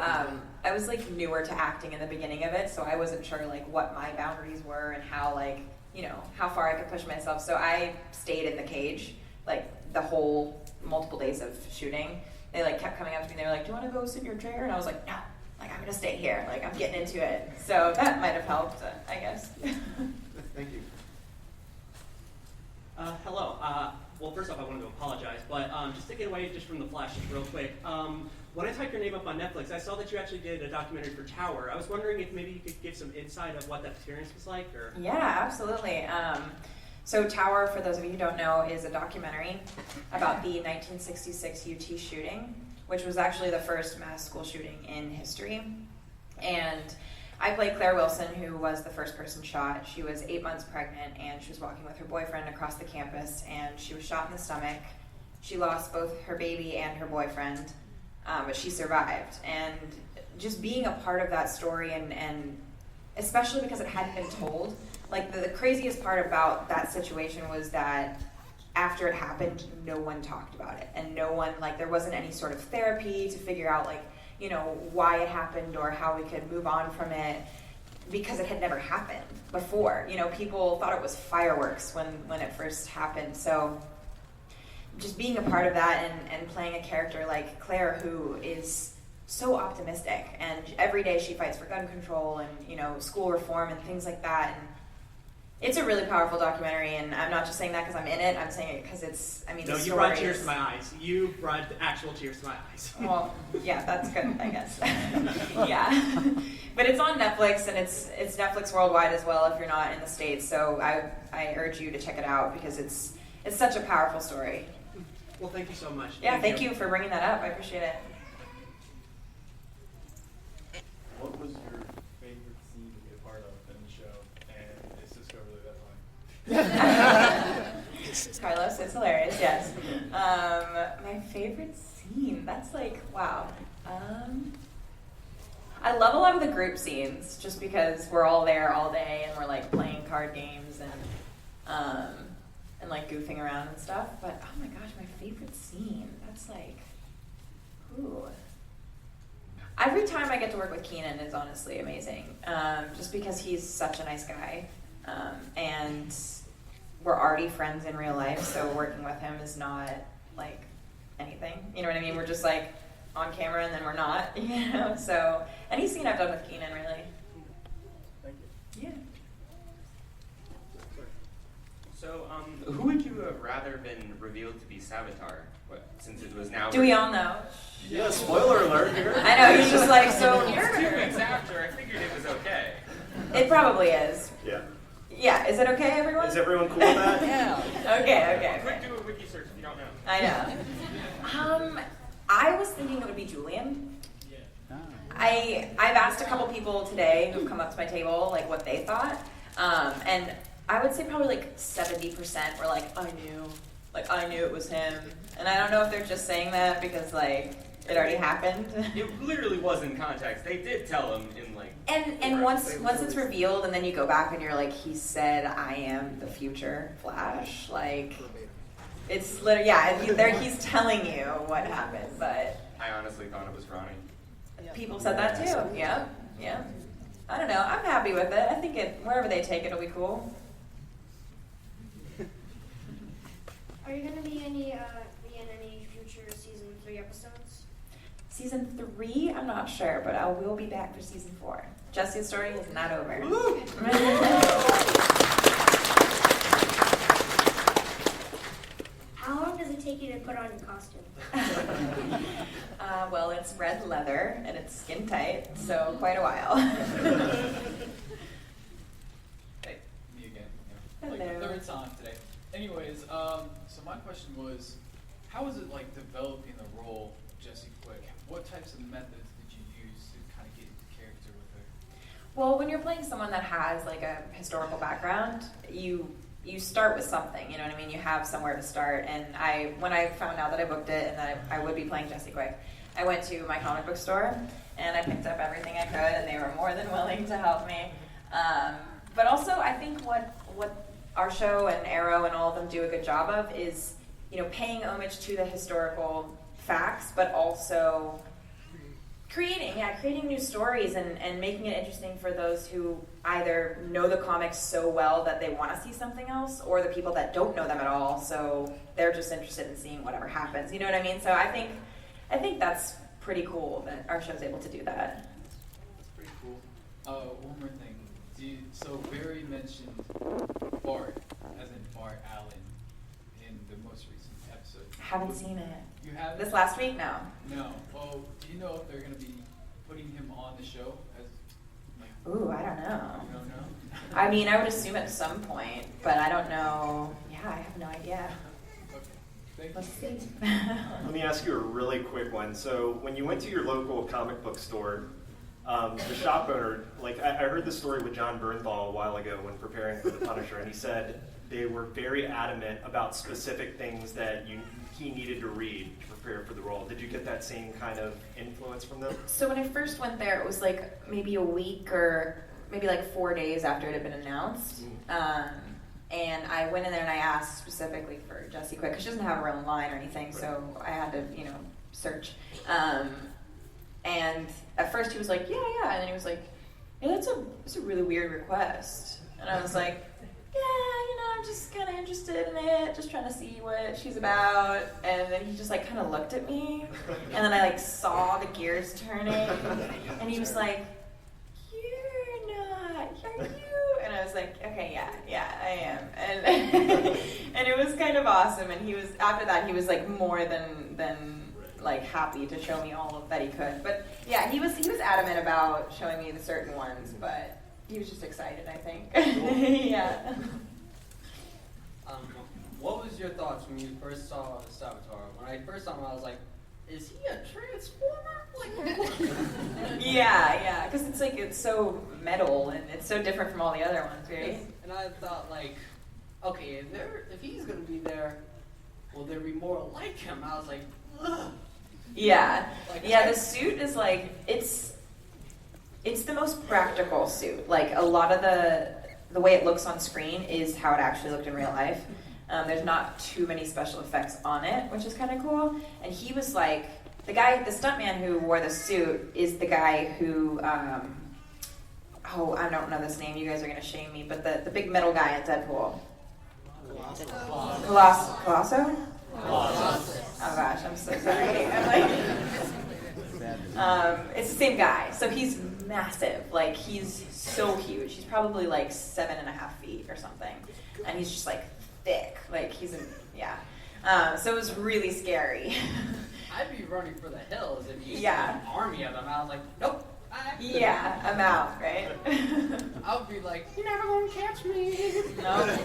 I was like newer to acting in the beginning of it, so I wasn't sure like what my boundaries were and how like, you know, how far I could push myself. So I stayed in the cage like the whole multiple days of shooting. They like kept coming up to me and they were like, do you want to go sit in your chair? And I was like, no, like I'm going to stay here. Like, I'm getting into it. So that might have helped, I guess. Thank you. Hello. Well, first off, I wanted to apologize, but just to get away just from the flash, just real quick. When I typed your name up on Netflix, I saw that you actually did a documentary for Tower. I was wondering if maybe you could give some insight of what that experience was like, or. Yeah, absolutely. So Tower, for those of you who don't know, is a documentary about the 1966 UT shooting, which was actually the first mass school shooting in history. And I played Claire Wilson, who was the first person shot. She was 8 months pregnant, and she was walking with her boyfriend across the campus, and she was shot in the stomach. She lost both her baby and her boyfriend, but she survived. And just being a part of that story, and especially because it hadn't been told, like the craziest part about that situation was that after it happened, no one talked about it, and no one, like, there wasn't any sort of therapy to figure out, like, you know, why it happened or how we could move on from it, because it had never happened before. You know, people thought it was fireworks when it first happened. So just being a part of that and playing a character like Claire, who is so optimistic, and every day she fights for gun control and, you know, school reform and things like that. And it's a really powerful documentary, and I'm not just saying that because I'm in it. I'm saying it because it's, I mean, No, you brought tears to my eyes. You brought actual tears to my eyes. Well, yeah, that's good, I guess. Yeah. But it's on Netflix, and it's Netflix worldwide as well if you're not in the States. So I urge you to check it out because it's such a powerful story. Well, thank you so much. Yeah, thank you for bringing that up. I appreciate it. What was your favorite scene to be a part of in the show? And is Cisco really that funny? Carlos is hilarious, yes. My favorite scene, that's like, wow. I love a lot of the group scenes just because we're all there all day and we're like playing card games and like goofing around and stuff. But oh my gosh, my favorite scene, that's like, ooh. Every time I get to work with Keenan is honestly amazing, just because he's such a nice guy, and we're already friends in real life, so working with him is not like anything, you know what I mean? We're just like on camera and then we're not, you know? So any scene I've done with Keenan, really. Thank you. Yeah. So, who would you have rather been revealed to be Savitar, since it was now... Do we all know? Yeah, spoiler alert here. I know, you're just like, so... It's 2 weeks after, I figured it was okay. It probably is. Yeah. Yeah, is it okay, everyone? Is everyone cool with that? Yeah. Okay. Quick, do a wiki search if you don't know. I know. I was thinking it would be Julian. I've asked a couple people today who've come up to my table, like, what they thought. And I would say probably, like, 70% were like, I knew it was him. And I don't know if they're just saying that because, like, it already happened. It literally was in context. They did tell him in, like... And once it's revealed and then you go back and you're like, he said, I am the future Flash. Like, it's literally, yeah, he's telling you what happened, but... I honestly thought it was Ronnie. People said that too. Yeah. I don't know. I'm happy with it. I think wherever they take it, it'll be cool. Are you going to be in any future season 3 episodes? Season 3, I'm not sure, but I will be back for season 4. Jesse's story is not over. How long does it take you to put on your costume? Well, it's red leather and it's skin tight, so quite a while. Hey, me again. Hello. Like the 3rd time today. Anyways, so my question was, how was it like developing the role of Jessie Quick? What types of methods did you use to kind of get into character with her? Well, when you're playing someone that has like a historical background, you start with something, you know what I mean? You have somewhere to start. And when I found out that I booked it and that I would be playing Jessie Quick, I went to my comic book store and I picked up everything I could, and they were more than willing to help me. But also, I think what our show and Arrow and all of them do a good job of is, you know, paying homage to the historical facts, but also creating new stories and making it interesting for those who either know the comics so well that they want to see something else, or the people that don't know them at all, so they're just interested in seeing whatever happens. You know what I mean? So I think that's pretty cool that our show's able to do that. Cool. One more thing. So Barry mentioned Bart, as in Bart Allen, in the most recent episode. Haven't seen it. You haven't? This last week? No. No. Well, do you know if they're going to be putting him on the show? Ooh, I don't know. You don't know? I mean, I would assume at some point, but I don't know. Yeah, I have no idea. Let's see. Let me ask you a really quick one. So when you went to your local comic book store, the shop owner, like I heard the story with John Bernthal a while ago when preparing for The Punisher, and he said they were very adamant about specific things that he needed to read to prepare for the role. Did you get that same kind of influence from them? So when I first went there, it was like maybe a week or maybe like 4 days after it had been announced. And I went in there and I asked specifically for Jessie Quick, because she doesn't have her own line or anything, so I had to, search. And at first he was like, yeah, and then he was like, yeah, that's a really weird request. And I was like, yeah, I'm just kind of interested in it, just trying to see what she's about. And then he just like kind of looked at me, and then I like saw the gears turning, and he was like, you're not, are you? And I was like, okay, yeah, I am. And and it was kind of awesome. And he was, after that, he was like more than like happy to show me all of that he could. But yeah, he was adamant about showing me the certain ones, but he was just excited, I think. Yeah. What was your thoughts when you first saw the Savitar? When I first saw him, I was like, is he a transformer? Yeah, because it's like, it's so metal and it's so different from all the other ones, right? And I thought, like, okay, if he's gonna be there, will there be more like him? I was like, ugh. Yeah, the suit is like, it's the most practical suit. Like, a lot of the way it looks on screen is how it actually looked in real life. There's not too many special effects on it, which is kind of cool. And he was like, the stuntman who wore the suit is the guy who, I don't know this name, you guys are going to shame me, but the big metal guy at Deadpool. Colosso? Oh gosh, I'm so sorry. It's the same guy. So he's massive. Like, he's so huge. He's probably like 7.5 feet or something. And he's just like thick. Like, so it was really scary. I'd be running for the hills if you Yeah. an army of them. I was like, nope. Yeah, I'm out, right? I would be like, you're never gonna catch me. No.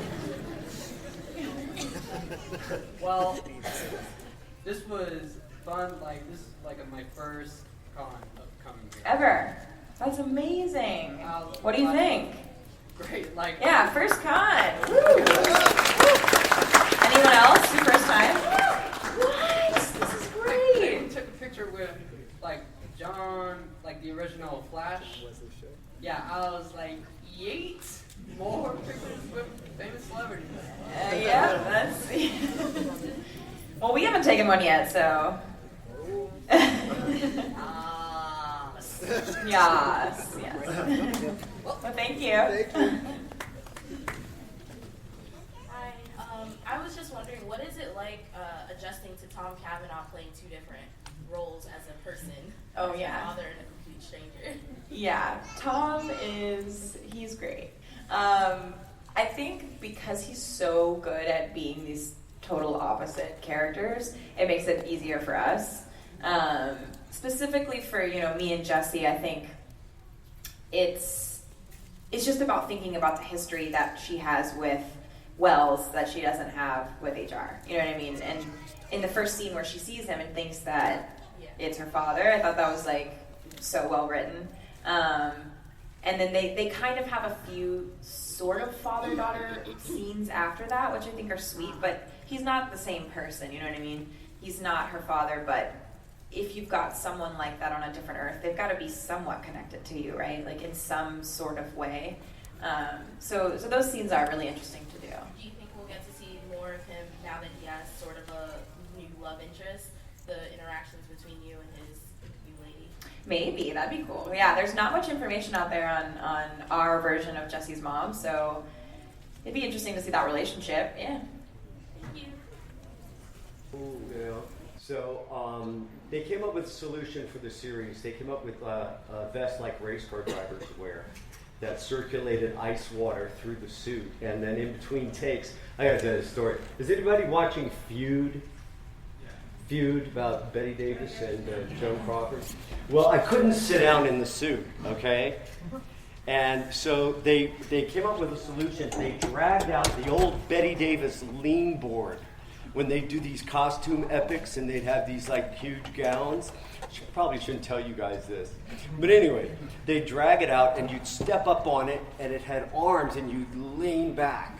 Well, this was fun. Like, this is like my first con of coming here. Ever. That's amazing. What do you think? Great. Like, yeah, first con. Woo. Anyone else? Your first time? What? This is great. I took a picture with like John, like the original Flash. Yeah, I was like, yeet. More pictures with famous celebrities. Yeah, that's. Well, we haven't taken one yet, so. Yes. Well, thank you. Hi. I was just wondering, what is it like adjusting to Tom Cavanaugh playing two different roles as a person? Oh, as yeah. a father and a complete stranger. Yeah, Tom he's great. I think because he's so good at being these total opposite characters, it makes it easier for us. Specifically for, me and Jessie, I think it's just about thinking about the history that she has with Wells that she doesn't have with HR. You know what I mean? And in the first scene where she sees him and thinks that it's her father, I thought that was like so well written. And then they kind of have a few sort of father-daughter scenes after that, which I think are sweet, but he's not the same person, you know what I mean? He's not her father, but if you've got someone like that on a different earth, they've got to be somewhat connected to you, right? Like in some sort of way. So those scenes are really interesting to do. Do you think we'll get to see more of him now that he has sort of a new love interest? The interactions between you and his new lady? Maybe, that'd be cool. Yeah, there's not much information out there on our version of Jessie's mom, so it'd be interesting to see that relationship. Yeah. Thank you. So they came up with a solution for the series. They came up with a vest like race car drivers wear that circulated ice water through the suit. And then in between takes, I gotta tell you a story. Is anybody watching Feud? Feud about Betty Davis and Joan Crawford? Well, I couldn't sit down in the suit, okay? And so they came up with a solution. They dragged out the old Betty Davis lean board when they do these costume epics and they'd have these like huge gowns. Probably shouldn't tell you guys this. But anyway, they drag it out and you'd step up on it and it had arms and you'd lean back.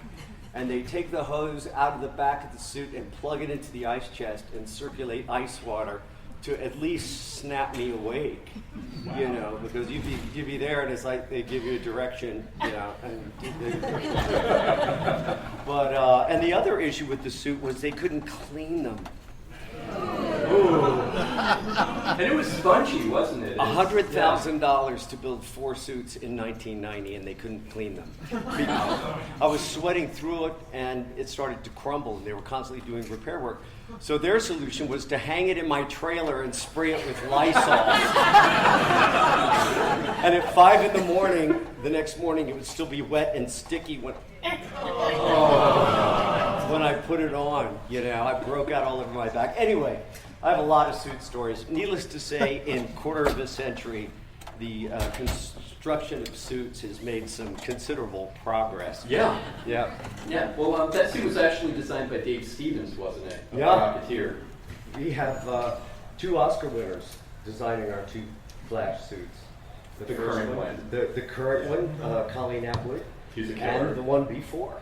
And they take the hose out of the back of the suit and plug it into the ice chest and circulate ice water to at least snap me awake, you know, because you'd be there and it's like they give you a direction, you know. And the other issue with the suit was they couldn't clean them. Ooh. And it was spongy, wasn't it? $100,000 to build 4 suits in 1990, and they couldn't clean them. I was sweating through it, and it started to crumble, and they were constantly doing repair work. So their solution was to hang it in my trailer and spray it with Lysol. And at 5 a.m, the next morning, it would still be wet and sticky when I put it on. You know, I broke out all over my back. Anyway, I have a lot of suit stories. Needless to say, in a quarter of a century, the construction of suits has made some considerable progress. Yeah. Yeah. Yeah. Well, that suit was actually designed by Dave Stevens, wasn't it? Yeah. Rocketeer. We have 2 Oscar winners designing our 2 Flash suits. The current one. The current one, Colleen Atwood. She's a killer. And the one before.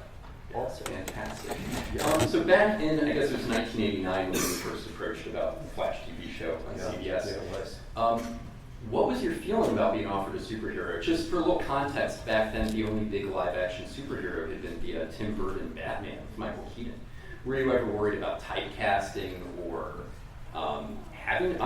Also fantastic. So back in, I guess it was 1989 when we first approached about the Flash TV show on CBS. Yeah, it was. What was your feeling about being offered a superhero? Just for a little context, back then the only big live-action superhero had been the Tim Burton Batman with Michael Keaton. Were you ever worried about typecasting or having it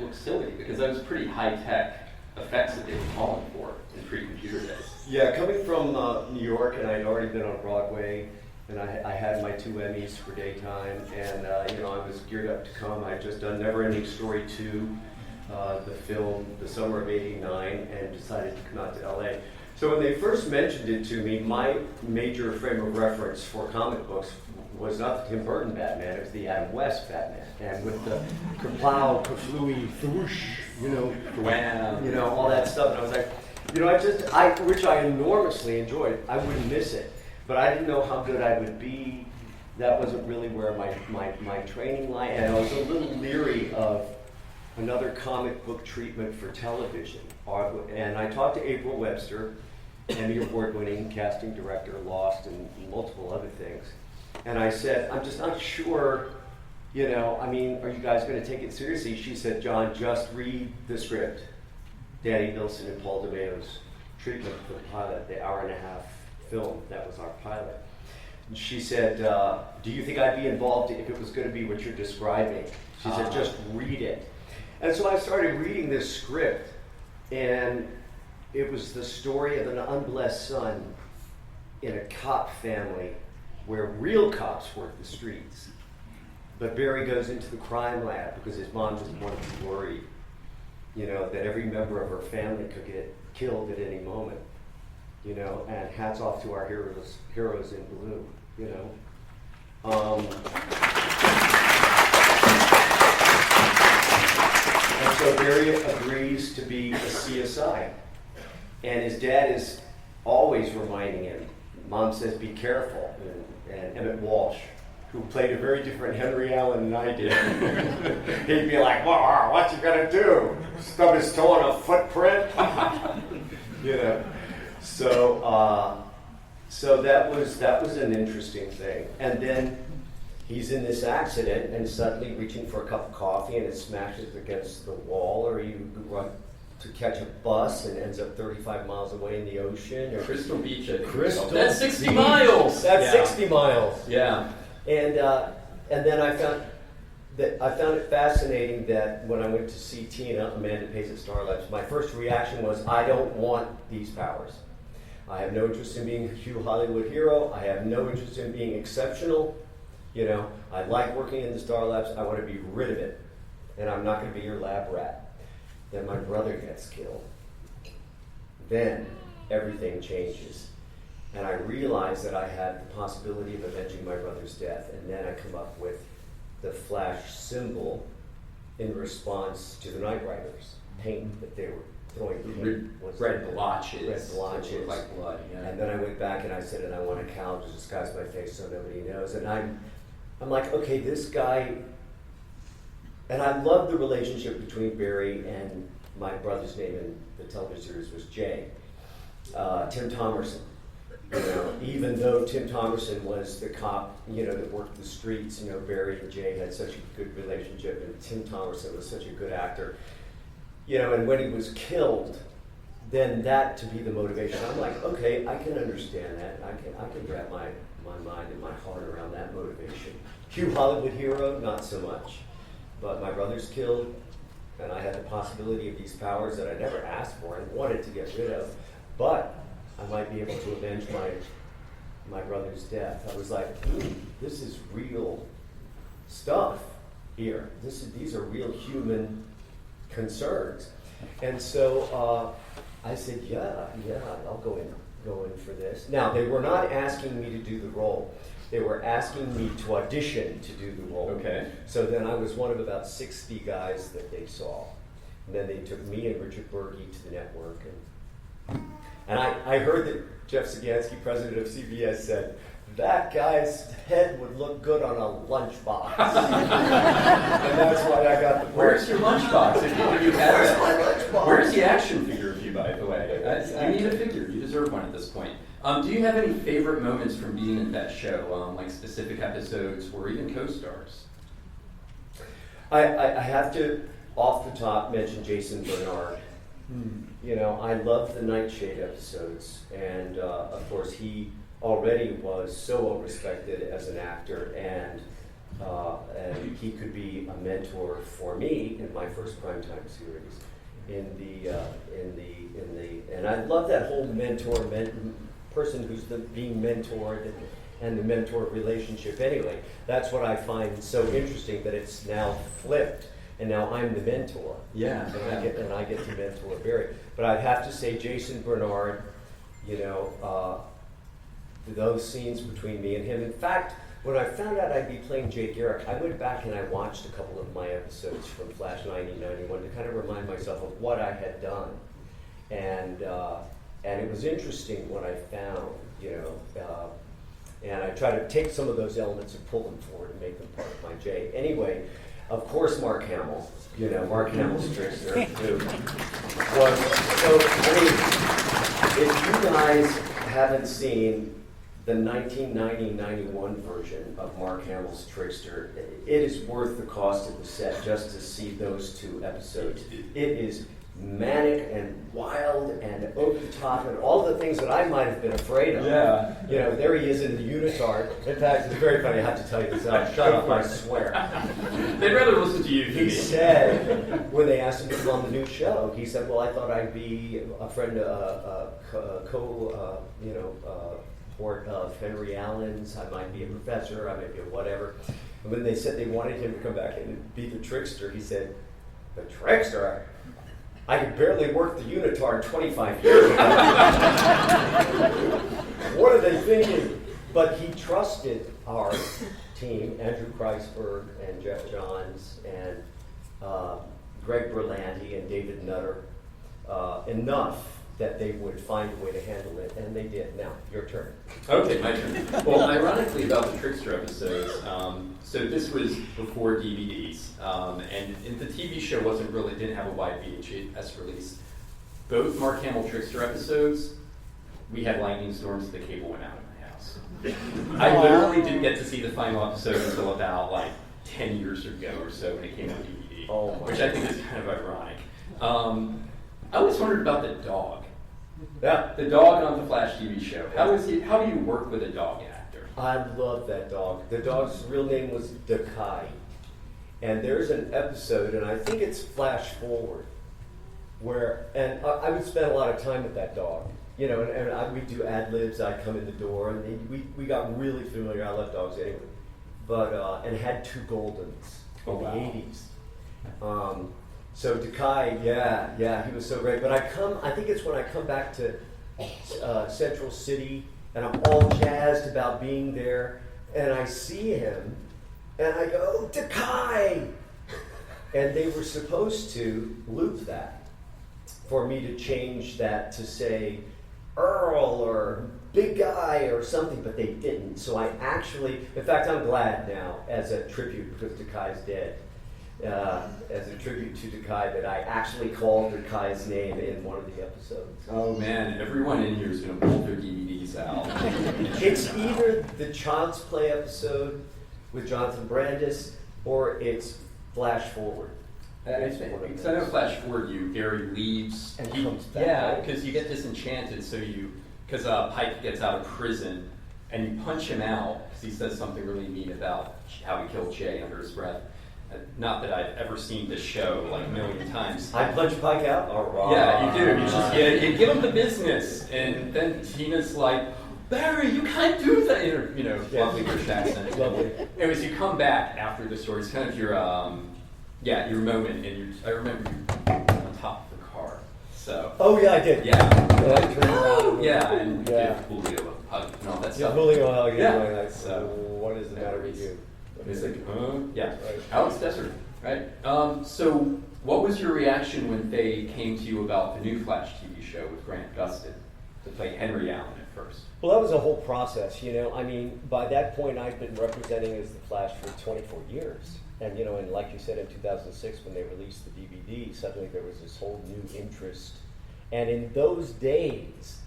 look silly? Because that was pretty high-tech effects that they were calling for in pre-computer days. Yeah, coming from New York, and I'd already been on Broadway, and I had my 2 Emmys for daytime, and I was geared up to come. I had just done Neverending Story 2, the film, the summer of '89, and decided to come out to LA. So when they first mentioned it to me, my major frame of reference for comic books was not the Tim Burton Batman, it was the Adam West Batman. And with the kerplow, kerflooey, thwoosh, all that stuff. And I was like, which I enormously enjoyed. I wouldn't miss it. But I didn't know how good I would be. That wasn't really where my training lay. And I was a little leery of another comic book treatment for television. And I talked to April Webster, Emmy Award-winning casting director, Lost, and multiple other things. And I said, I'm just not sure, are you guys going to take it seriously? She said, John, just read the script. Danny Nilsson and Paul DeMeo's treatment for the pilot, the hour-and-a-half film, that was our pilot. And she said, do you think I'd be involved if it was going to be what you're describing? She said, just read it. And so I started reading this script, and it was the story of an unblessed son in a cop family where real cops work the streets. But Barry goes into the crime lab because his mom doesn't want to be worried, that every member of her family could get killed at any moment, and hats off to our heroes in blue, And so Barry agrees to be a CSI. And his dad is always reminding him, Mom says, be careful. And Emmett Walsh, who played a very different Henry Allen than I did, he'd be like, what's he gonna do? Stub his toe on a footprint? So that was an interesting thing. And then he's in this accident and suddenly reaching for a cup of coffee and it smashes against the wall, or you run to catch a bus and ends up 35 miles away in the ocean. Or Crystal Beach, I think. That's 60 miles! That's 60 miles. Yeah. And then I found it fascinating that when I went to see Tina, Amanda Pays at Star Labs, my first reaction was, I don't want these powers. I have no interest in being a Hugh Hollywood hero. I have no interest in being exceptional. You know, I like working in the Star Labs. I want to be rid of it, and I'm not going to be your lab rat. Then my brother gets killed. Then everything changes. And I realize that I had the possibility of avenging my brother's death. And then I come up with the Flash symbol in response to the Night Riders. Paint that they were throwing red blotches. Red blotches. Like blood, yeah. And then I went back and I said, and I want a cowl to disguise my face so nobody knows. And I'm like, okay, this guy, and I love the relationship between Barry and my brother's name in the television series was Jay, Tim Thomerson. You know, even though Tim Thomerson was the cop, you know, that worked the streets, you know, Barry and Jay had such a good relationship, and Tim Thomerson was such a good actor. You know, and when he was killed, then that to be the motivation. I'm like, okay, I can understand that. I can wrap my mind and my heart around that motivation. Hugh Hollywood hero, not so much. But my brother's killed, and I had the possibility of these powers that I never asked for and wanted to get rid of. But I might be able to avenge my brother's death. I was like, this is real stuff here. These are real human concerns. And so I said, yeah, I'll go in for this. Now, they were not asking me to do the role. They were asking me to audition to do the role. Okay. So then I was one of about 60 guys that they saw. And then they took me and Richard Berge to the network. And I heard that Jeff Sagansky, president of CBS, said, that guy's head would look good on a lunchbox. And that's why I got the part. Where's your lunchbox? Where's my lunchbox? Where's the action figure of you, by the way? You need a figure. You deserve one at this point. Do you have any favorite moments from being in that show, like specific episodes or even co-stars? I have to, off the top, mention Jason Bernard. You know, I love the Nightshade episodes, and of course he already was so well respected as an actor, and he could be a mentor for me in my first primetime series. And I love that whole person who's being mentored and the mentor relationship. Anyway, that's what I find so interesting, that it's now flipped. And now I'm the mentor. Yeah. And I get to mentor Barry. But I'd have to say Jason Bernard, you know, those scenes between me and him. In fact, when I found out I'd be playing Jay Garrick, I went back and I watched a couple of my episodes from Flash 1991 to kind of remind myself of what I had done. And it was interesting what I found, you know. And I try to take some of those elements and pull them forward and make them part of my Jay. Anyway, of course, Mark Hamill, you know, Mark Hamill's trickster, who was, so, I mean, if you guys haven't seen the 1990-91 version of Mark Hamill's Trickster, it is worth the cost of the set just to see those two episodes. It is manic and wild and over the top and all the things that I might have been afraid of. Yeah. You know, there he is in the unitard. In fact, it's very funny, I have to tell you this, I'll shut up, I swear. They'd rather listen to you than He me. said, when they asked him to come on the new show, he said, well, I thought I'd be a friend, port of Henry Allen's, I might be a professor, I might be a whatever. And when they said they wanted him to come back and be the trickster, he said, the trickster? I could barely work the unitard 25 years ago. What are they thinking? But he trusted our team, Andrew Kreisberg and Jeff Johns and Greg Berlanti and David Nutter, enough that they would find a way to handle it, and they did. Now, your turn. Okay, my turn. Well, ironically about the Trickster episodes, so this was before DVDs, and the TV show didn't have a wide VHS release. Both Mark Hamill Trickster episodes, we had lightning storms, the cable went out in my house. I literally didn't get to see the final episode until about 10 years ago or so when it came out on DVD, which I think is kind of ironic. I always wondered about the dog. Yeah. The dog on the Flash TV show. How do you work with a dog actor? I love that dog. The dog's real name was Dakai. And there's an episode, and I think it's Flash Forward, where, and I would spend a lot of time with that dog. You know, and we'd do ad-libs, I'd come in the door, and we got really familiar. I love dogs anyway. but and had 2 Goldens in the 80s. So Takai, yeah, he was so great. But I think it's when I come back to Central City and I'm all jazzed about being there, and I see him, and I go, Takai! And they were supposed to loop that for me to change that to say Earl or Big Guy or something, but they didn't. So I actually, in fact, I'm glad now, as a tribute, because Takai's dead, as a tribute to Takai, that I actually called Takai's name in one of the episodes. Oh man, everyone in here is going to pull their DVDs out. It's either the Child's Play episode with Jonathan Brandis, or it's Flash Forward. Because I know Flash Forward, Gary leaves and comes back. Yeah, because you get disenchanted, because Pike gets out of prison, and you punch him out because he says something really mean about how he killed Jay under his breath. Not that I've ever seen this show like a million times. I punch Pike out? All right. Yeah, you do. You give him the business, and then Tina's like, Barry, you can't do that. Lovely British accent. Lovely. Anyways, you come back after the story. It's kind of your moment, and I remember you on top of the car. So. Oh yeah, I did. Yeah. I turned around. Yeah, and you give Julio a hug and all that stuff. Julio hug. Yeah. So what is the matter with you? It's like, yeah. Right. Alex Desert, right? So what was your reaction when they came to you about the new Flash TV show with Grant Gustin to play Henry Allen at first? Well, that was a whole process, I mean, by that point, I'd been representing as the Flash for 24 years. And, and like you said, in 2006, when they released the DVD, suddenly there was this whole new interest. And in those days,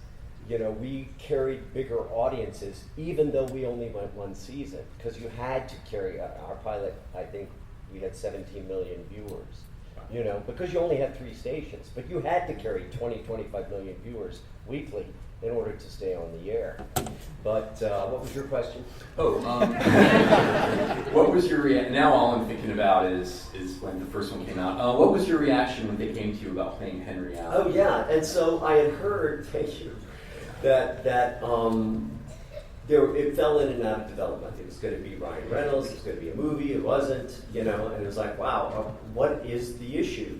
we carried bigger audiences, even though we only went one season, because you had to carry our pilot. I think we had 17 million viewers, because you only had 3 stations, but you had to carry 25 million viewers weekly in order to stay on the air. But what was your question? What was your reaction? Now all I'm thinking about is when the first one came out. What was your reaction when they came to you about playing Henry Allen? Oh yeah, and so I had heard, thank you, that it fell in and out of development. It was going to be Ryan Reynolds, it was going to be a movie, it wasn't, and it was like, wow, what is the issue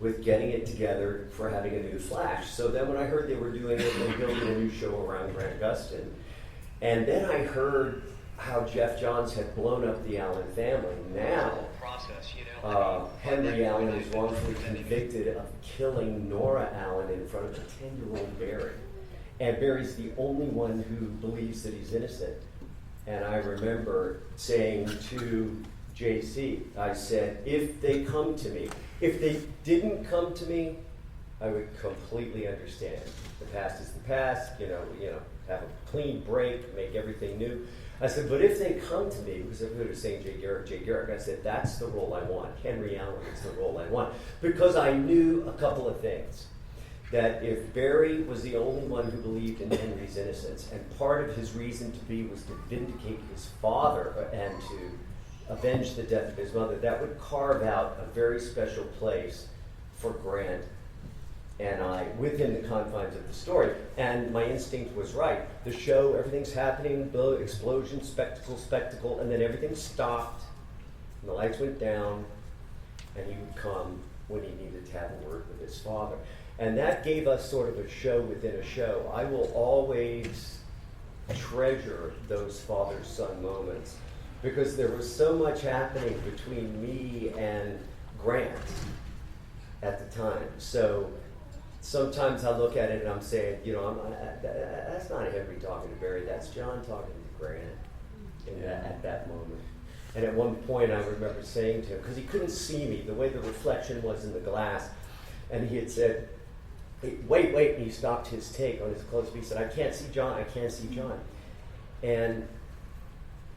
with getting it together for having a new Flash? So then when I heard they were doing it and building a new show around Grant Gustin, and then I heard how Jeff Johns had blown up the Allen family. Now, Henry Allen is wrongfully convicted of killing Nora Allen in front of a 10-year-old Barry. And Barry's the only one who believes that he's innocent. And I remember saying to JC, I said, if they come to me, if they didn't come to me, I would completely understand. The past is the past, have a clean break, make everything new. I said, but if they come to me, because everybody was saying Jay Garrick, I said, that's the role I want. Henry Allen is the role I want. Because I knew a couple of things. That if Barry was the only one who believed in Henry's innocence, and part of his reason to be was to vindicate his father and to avenge the death of his mother, that would carve out a very special place for Grant and I within the confines of the story. And my instinct was right. The show, everything's happening, explosion, spectacle, and then everything stopped, and the lights went down, and he would come when he needed to have a word with his father. And that gave us sort of a show within a show. I will always treasure those father-son moments because there was so much happening between me and Grant at the time. So sometimes I look at it and I'm saying, that's not Henry talking to Barry, that's John talking to Grant at that moment. And at one point I remember saying to him, because he couldn't see me, the way the reflection was in the glass, and he had said, wait, and he stopped his take on his close-up. He said, I can't see John. And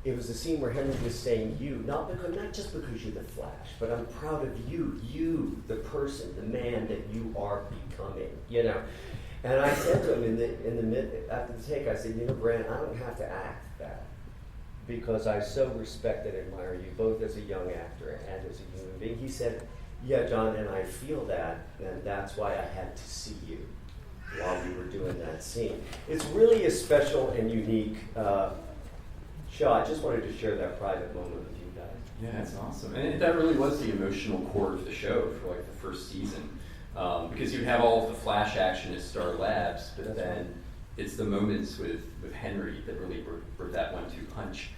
it was a scene where Henry was saying you, not just because you're the Flash, but I'm proud of you, the person, the man that you are becoming, And I said to him after the take, I said, Grant, I don't have to act that because I so respect and admire you both as a young actor and as a human being. He said, yeah, John, and I feel that, and that's why I had to see you while we were doing that scene. It's really a special and unique show. I just wanted to share that private moment with you guys. Yeah, that's awesome. And that really was the emotional core of the show for like the first season. Because you have all of the flash action at Star Labs, but then it's the moments with Henry that really were that 1-2 punch.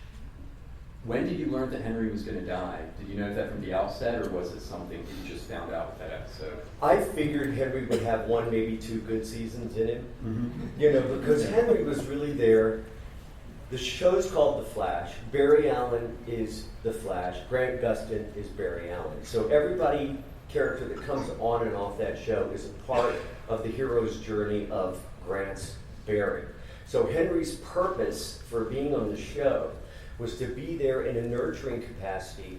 When did you learn that Henry was going to die? Did you know that from the outset, or was it something that you just found out with that episode? I figured Henry would have 1, maybe 2 good seasons in him. You know, because Henry was really there. The show's called The Flash. Barry Allen is The Flash. Grant Gustin is Barry Allen. So everybody character that comes on and off that show is a part of the hero's journey of Grant's Barry. So Henry's purpose for being on the show was to be there in a nurturing capacity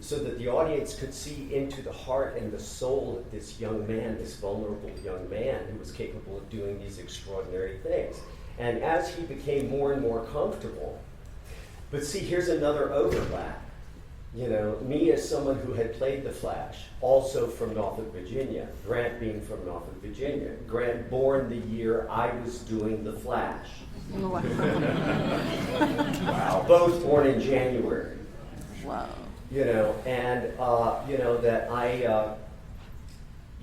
so that the audience could see into the heart and the soul of this young man, this vulnerable young man who was capable of doing these extraordinary things. And as he became more and more comfortable, but see, here's another overlap. You know, me as someone who had played the Flash, also from Norfolk, Virginia, Grant being from Norfolk, Virginia, Grant born the year I was doing the Flash. Wow. Both born in January. Wow. You know, and you know that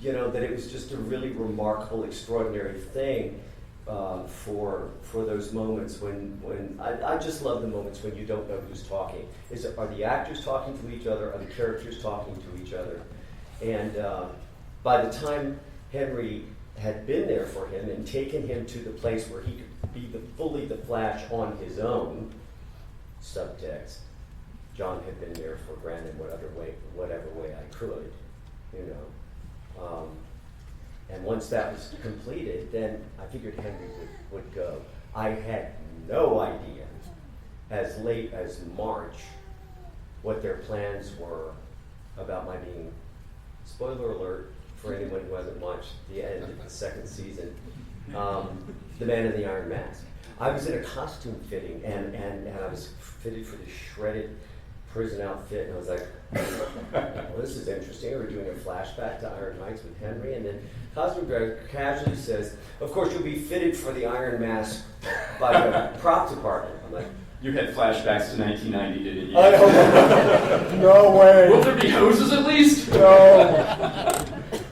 you know that it was just a really remarkable, extraordinary thing for those moments when I just love the moments when you don't know who's talking. Are the actors talking to each other? Are the characters talking to each other? And by the time Henry had been there for him and taken him to the place where he could be fully the Flash on his own, subtext, John had been there for Grant in whatever way I could, you know. And once that was completed, then I figured Henry would go. I had no idea, as late as March, what their plans were about my being, spoiler alert for anyone who hasn't watched the end of the second season, the Man in the Iron Mask. I was in a costume fitting, and I was fitted for this shredded prison outfit, and I was like, well, this is interesting. We're doing a flashback to Iron Heights with Henry, and then costume director casually says, of course, you'll be fitted for the Iron Mask by the prop department. I'm like, you had flashbacks to 1990, didn't you? I don't know. No way. Will there be hoses at least? No.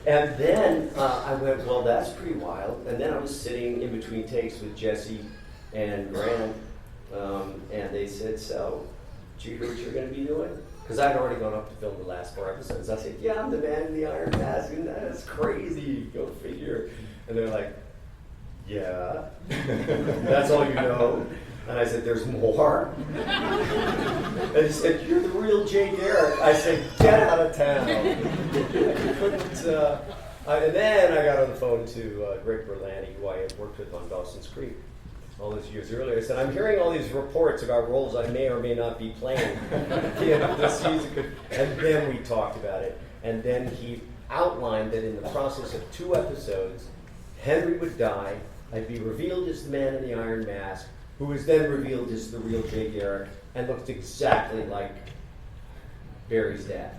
And then I went, well, that's pretty wild. And then I was sitting in between takes with Jesse and Grant, and they said, so, do you hear what you're going to be doing? Because I'd already gone up to film the last 4 episodes. I said, yeah, I'm the Man in the Iron Mask, and that's crazy. Go figure. And they're like, yeah, that's all you know? And I said, there's more? And he said, you're the real Jay Garrick. I said, get out of town. I couldn't, and then I got on the phone to Greg Berlanti, who I had worked with on Dawson's Creek all those years earlier. I said, I'm hearing all these reports about roles I may or may not be playing at the end of the season. And then we talked about it. And then he outlined that in the process of 2 episodes, Henry would die, I'd be revealed as the Man in the Iron Mask, who was then revealed as the real Jay Garrick and looked exactly like Barry's dad.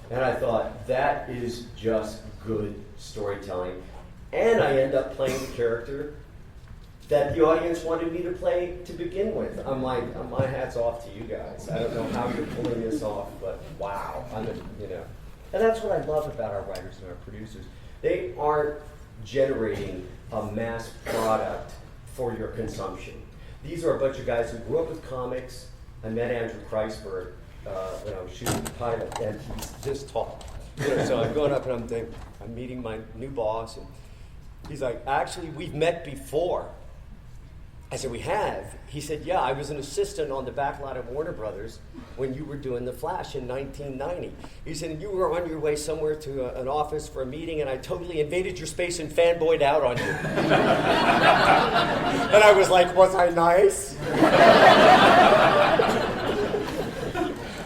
And I thought, that is just good storytelling. And I end up playing the character that the audience wanted me to play to begin with. I'm like, my hat's off to you guys. I don't know how you're pulling this off, but wow. You know. And that's what I love about our writers and our producers. They aren't generating a mass product for your consumption. These are a bunch of guys who grew up with comics. I met Andrew Kreisberg when I was shooting the pilot, and he's this tall. You know, so I'm going up and I'm meeting my new boss, and he's like, actually, we've met before. I said, we have? He said, yeah, I was an assistant on the back lot of Warner Brothers when you were doing The Flash in 1990. He said, and you were on your way somewhere to an office for a meeting, and I totally invaded your space and fanboyed out on you. And I was like, was I nice?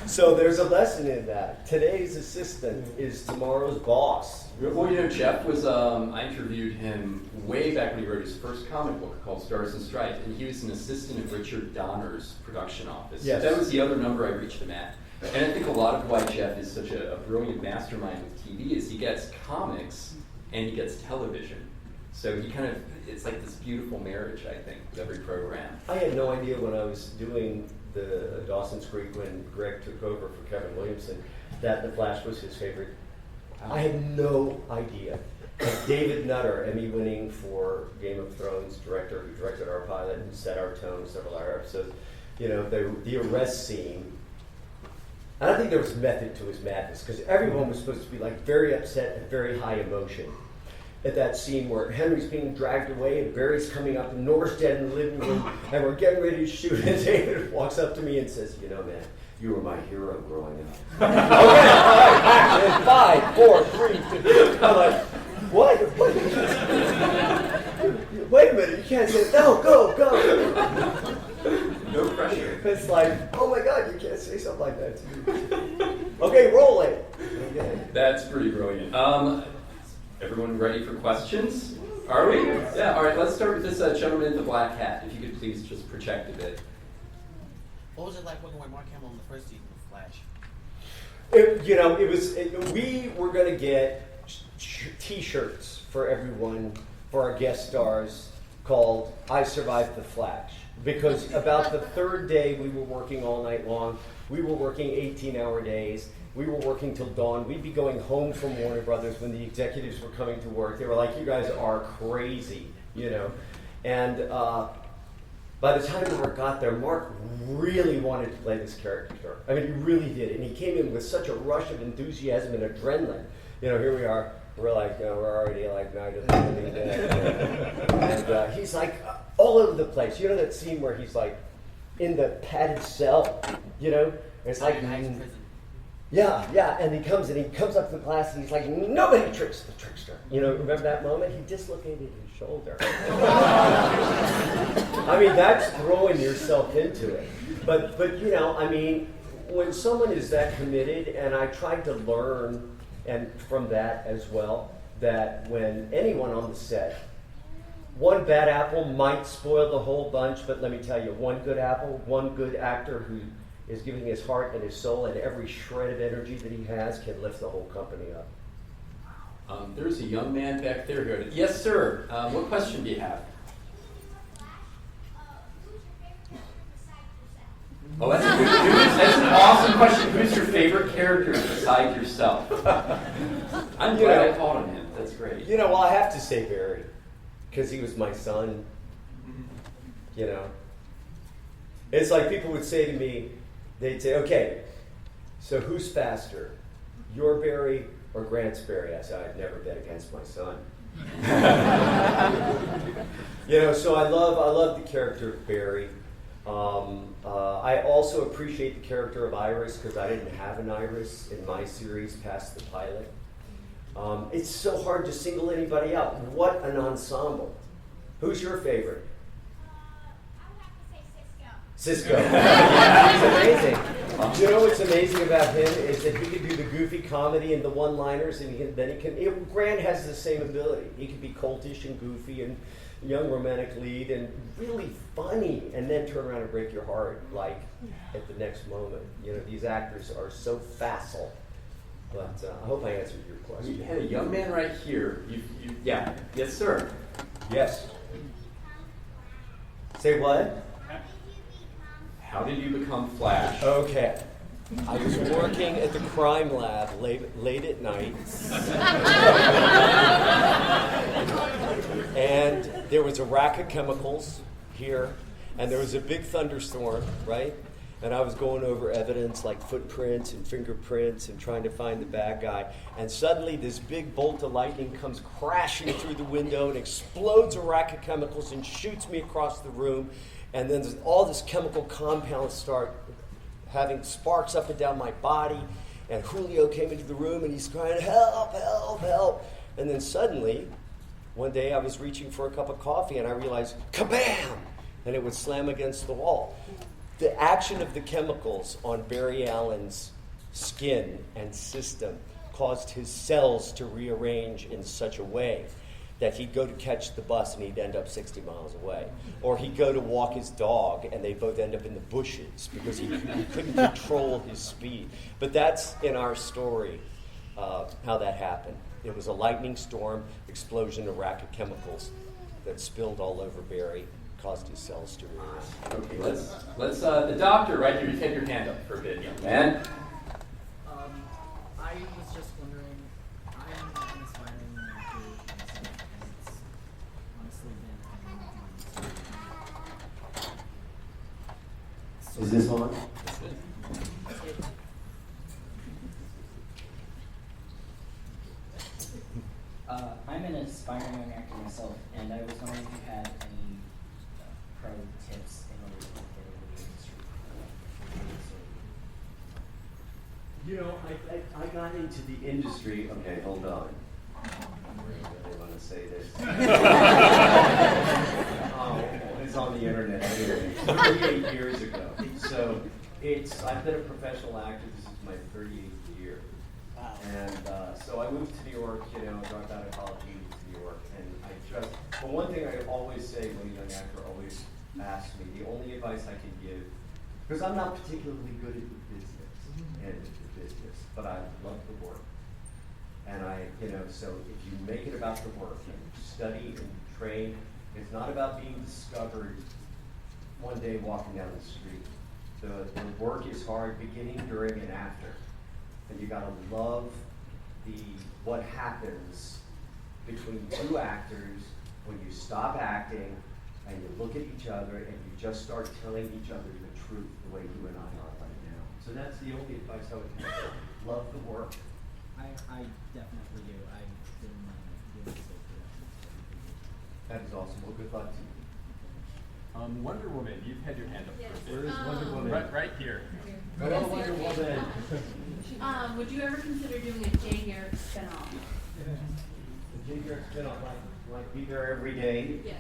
So there's a lesson in that. Today's assistant is tomorrow's boss. Well, you know, Jeff was, I interviewed him way back when he wrote his first comic book called Stars and Stripes, and he was an assistant at Richard Donner's production office. Yes. That was the other number I reached him at. And I think a lot of why Jeff is such a brilliant mastermind with TV is he gets comics and he gets television. So he kind of, it's like this beautiful marriage, I think, with every program. I had no idea when I was doing the Dawson's Creek when Greg took over for Kevin Williamson that The Flash was his favorite. I had no idea. Like David Nutter, Emmy-winning for Game of Thrones director who directed our pilot and set our tone several of our episodes. You know, the arrest scene. I don't think there was method to his madness because everyone was supposed to be like very upset and very high emotion. At that scene where Henry's being dragged away and Barry's coming up and Nora's dead in the living room and we're getting ready to shoot and David walks up to me and says, you know, man, you were my hero growing up. Okay, all right, 5, 4, 3, 2. I'm like, what? Wait a minute, you can't say, no, go. No pressure. It's like, oh my God, you can't say something like that to me. Okay, roll it. Okay. That's pretty brilliant. Everyone ready for questions? Are we? Yeah, all right, let's start with this gentleman in the black hat. If you could please just project a bit. What was it like working with Mark Hamill in the first season of Flash? We were going to get T-shirts for everyone, for our guest stars, called I Survived the Flash. Because about the third day we were working all night long. We were working 18-hour days. We were working till dawn. We'd be going home from Warner Brothers when the executives were coming to work. They were like, you guys are crazy, you know. And by the time Mark got there, Mark really wanted to play this character. I mean, he really did. And he came in with such a rush of enthusiasm and adrenaline. You know, here we are. We're like, we're already like night of the living dead. And he's like all over the place. You know that scene where he's like in the padded cell, you know? It's like... Yeah, and he comes up to the class and he's like, nobody tricks the trickster. You know, remember that moment? He dislocated his shoulder. I mean, that's throwing yourself into it. But you know, I mean, when someone is that committed, and I tried to learn and from that as well, that when anyone on the set, one bad apple might spoil the whole bunch, but let me tell you, one good apple, one good actor who is giving his heart and his soul and every shred of energy that he has can lift the whole company up. There's a young man back there here. Yes, sir. What question do you have? Oh, that's an awesome question. Who's your favorite character besides yourself? I'm glad I called on him. That's great. You know, well, I have to say Barry, because he was my son. You know, it's like people would say to me, they'd say, okay, so who's faster, your Barry or Grant's Barry? I said, I'd never bet against my son. You know, so I love the character of Barry. I also appreciate the character of Iris because I didn't have an Iris in my series past the pilot. It's so hard to single anybody out. What an ensemble. Who's your favorite? Cisco. He's amazing. You know what's amazing about him is that he can do the goofy comedy and the one-liners, and Grant has the same ability. He can be coltish and goofy and young romantic lead and really funny, and then turn around and break your heart like at the next moment. You know, these actors are so facile. But I hope I answered your question. We had a young man right here. Yeah. Yes, sir. Yes. Say what? How did you become Flash? Okay. I was working at the crime lab late at night. And there was a rack of chemicals here, and there was a big thunderstorm, right? And I was going over evidence like footprints and fingerprints and trying to find the bad guy. And suddenly this big bolt of lightning comes crashing through the window and explodes a rack of chemicals and shoots me across the room. And then all this chemical compounds start having sparks up and down my body. And Julio came into the room and he's crying, help, help, help. And then suddenly, one day I was reaching for a cup of coffee and I realized, kabam! And it would slam against the wall. The action of the chemicals on Barry Allen's skin and system caused his cells to rearrange in such a way that he'd go to catch the bus and he'd end up 60 miles away. Or he'd go to walk his dog and they'd both end up in the bushes because he couldn't control his speed. But that's in our story how that happened. It was a lightning storm, explosion, a rack of chemicals that spilled all over Barry, caused his cells to react. Okay, let's the doctor right here, just have your hand up for a bit, young man. I was just wondering, I'm an aspiring actor myself, and it's honestly been Is this on? I'm an aspiring young actor myself, and I was wondering if you had any pro tips in order to get into the industry. You know, I got into the industry. Okay, hold on. I really want to say this. It's on the internet. 38 years ago. So I've been a professional actor. This is my 38th year. Wow. And so I moved to New York. Dropped out of college, moved to New York, and well, one thing I always say when a young actor always asks me, the only advice I can give, because I'm not particularly good at the business, but I love the work. And so if you make it about the work, and study and train, it's not about being discovered one day walking down the street. The work is hard beginning, during, and after. And you gotta love what happens between two actors when you stop acting and you look at each other and you just start telling each other the truth the way you and I are right now. So that's the only advice I would have. Love the work. I definitely do. I've been doing this production. That is awesome. Well, good luck to you. Wonder Woman, you've had your hand up for a bit. Where is Wonder Woman? Right here. Hello, Wonder Woman. Would you ever consider doing a Jay Garrick spinoff? The Jay Garrick spinoff, like Be There Every Day. Yes.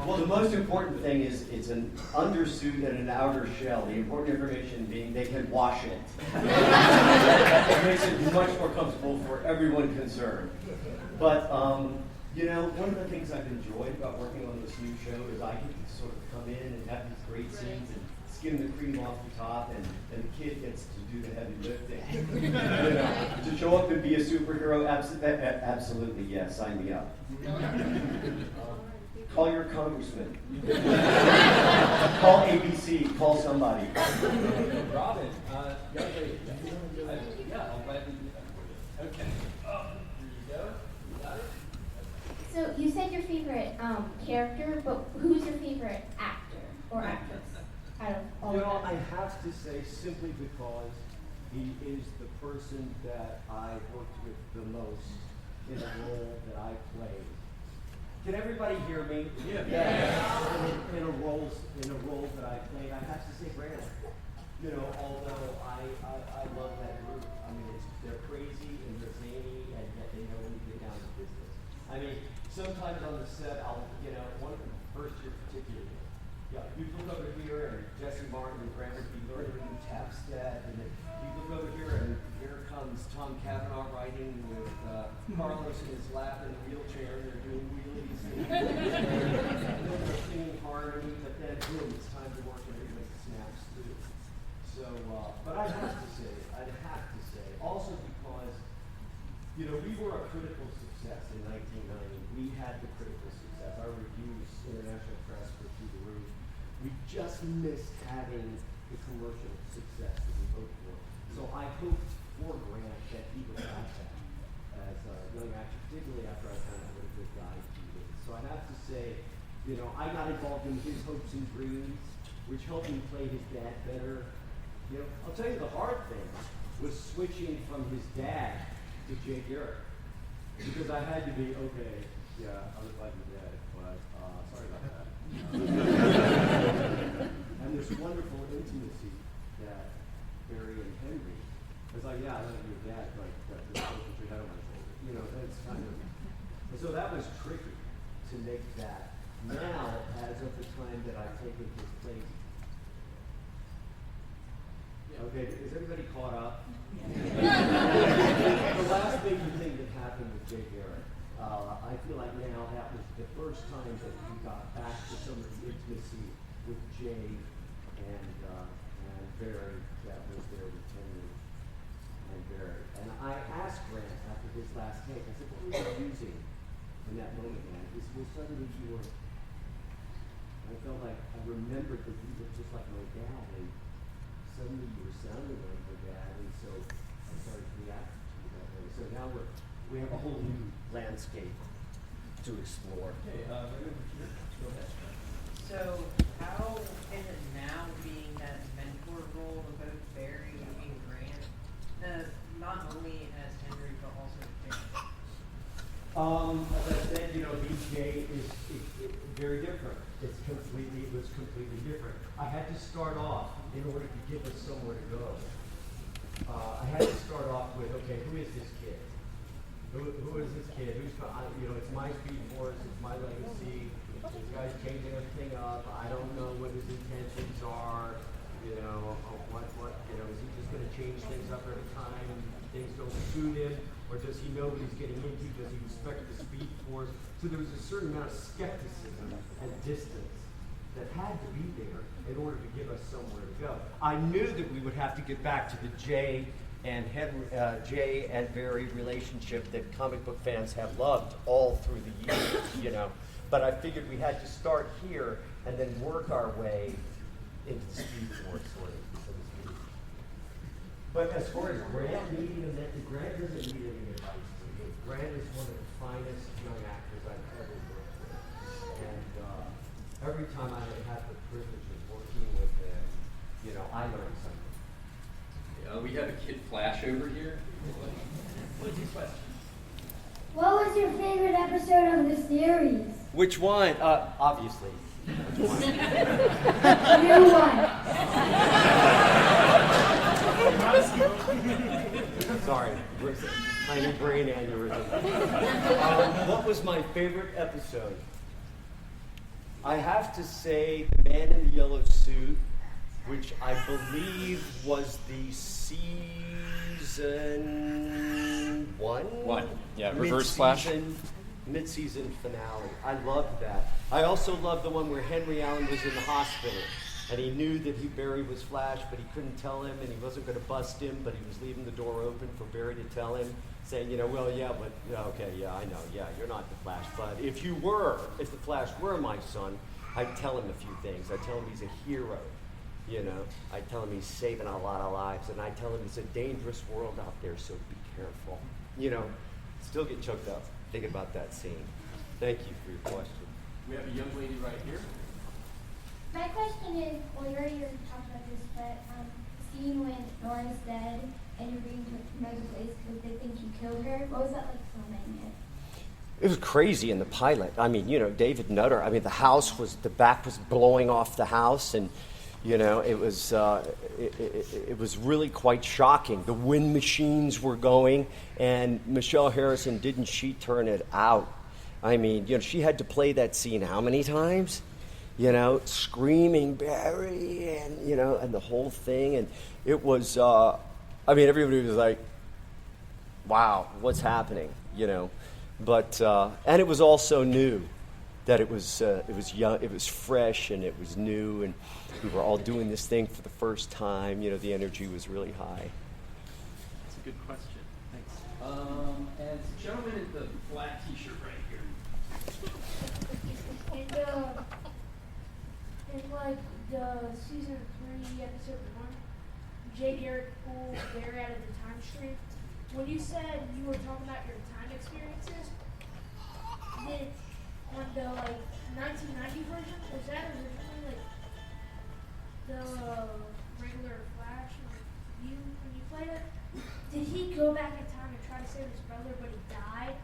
Well, the most important thing is it's an undersuit and an outer shell. The important information being they can wash it. It makes it much more comfortable for everyone concerned. But, one of the things I've enjoyed about working on this new show is I get to sort of come in and have these great scenes and skim the cream off the top, and the kid gets to do the heavy lifting. To show up and be a superhero, absolutely yes, sign me up. Call your congressman. Call ABC. Call somebody. Robin, yeah, I'll gladly do that. Okay. Here you go. You got it? So you said your favorite character, but who's your favorite actor or actress out of all of them? I have to say simply because he is the person that I worked with the most in the role that I played. Can everybody hear me? Yeah. In a role that I played, I have to say Brandon. Although I love that group. I mean, they're crazy and they're zany, and yet they know when to get down to business. I mean, sometimes on the set, one of the first year particularly, you look over here and Jesse Martin and Grant would be learning a new tap set, and then you look over here and here comes Tom Cavanaugh riding with Carlos in his lap in a wheelchair, and they're doing wheelies, and they're singing harmony, but then boom, it's time to work and everybody snaps through. So, but I'd have to say, also because, we were a critical success in 1990. We had the critical success. Our reviews, international press, were through the roof. We just missed having the commercial success that we hoped for. So I hoped for Grant that he would have that as a young actor, particularly after I found out what a good guy he is. So I have to say, I got involved in his hopes and dreams, which helped me play his dad better. I'll tell you the hard thing was switching from his dad to Jay Garrick. Because I had to be, okay, yeah, I look like your dad, but sorry about that. And this wonderful intimacy that Barry and Henry, it's like, yeah, I look like your dad, but the put your head on my shoulder. That's kind of, and so that was tricky to make that. Now, as of the time that I've taken his place, okay, is everybody caught up? The last big thing that happened with Jay Garrick, I feel like now that was the first time that we got back to some of the intimacy with Jay and Barry that was there with Henry and Barry. And I asked Grant after his last take, I said, what were you using in that moment, man? He said, well, suddenly you were, I felt like I remembered that you were just like my dad, and suddenly you were sounding like my dad, and so I started reacting to you that way. So now we have a whole new landscape to explore. Okay, right over here. Go ahead. So, how is it now being that mentor role of both Barry and Grant, not only as Henry but also as Jay? As I said, BJ is very different. It was completely different. I had to start off in order to give us somewhere to go. I had to start off with, okay, who is this kid? Who is this kid? It's my Speed Force, it's my legacy. This guy's changing everything up. I don't know what his intentions are. Is he just going to change things up every time things don't suit him? Or does he know what he's getting into? Does he respect the Speed Force? So there was a certain amount of skepticism and distance that had to be there in order to give us somewhere to go. I knew that we would have to get back to the Jay and Barry relationship that comic book fans have loved all through the years, But I figured we had to start here and then work our way into the Speed Force, sort of, so to speak. But as far as Grant needing a mentor, Grant doesn't need any advice from me. Grant is one of the finest young actors I've ever worked with. And every time I have had the privilege of working with him, I learned something. We have a Kid Flash over here. What's your question? What was your favorite episode of the series? Which one? Obviously. Which one? New one. Sorry, tiny brain aneurysm. What was my favorite episode? I have to say The Man in the Yellow Suit, which I believe was the season one? Yeah, Reverse Flash. Mid-season finale. I loved that. I also loved the one where Henry Allen was in the hospital, and he knew that Barry was Flash, but he couldn't tell him, and he wasn't going to bust him, but he was leaving the door open for Barry to tell him, saying, I know, you're not the Flash, but if the Flash were my son, I'd tell him a few things. I'd tell him he's a hero. I tell him he's saving a lot of lives, and I tell him it's a dangerous world out there, so be careful. Still get choked up thinking about that scene. Thank you for your question. We have a young lady right here. My question is, well, you already talked about this, but the scene when Nora's dead and you're being put in Meg's place because they think you killed her, what was that like filming it? It was crazy in the pilot. David Nutter, the back was blowing off the house, and it was really quite shocking. The wind machines were going, and Michelle Harrison, didn't she turn it out? She had to play that scene how many times? Screaming Barry, and the whole thing, and it was. Everybody was like, "Wow, what's happening?" But and it was also new. That it was young, it was fresh, and it was new, and we were all doing this thing for the first time. The energy was really high. That's a good question. Thanks. And the gentleman in the black T-shirt right here. In the season 3, episode 1, Jay Garrick pulled Barry out of the time stream. When you said you were talking about your time experiences, on the 1990 version, was that originally the regular Flash when you played it? Did he go back in time and try to save his brother, but he died?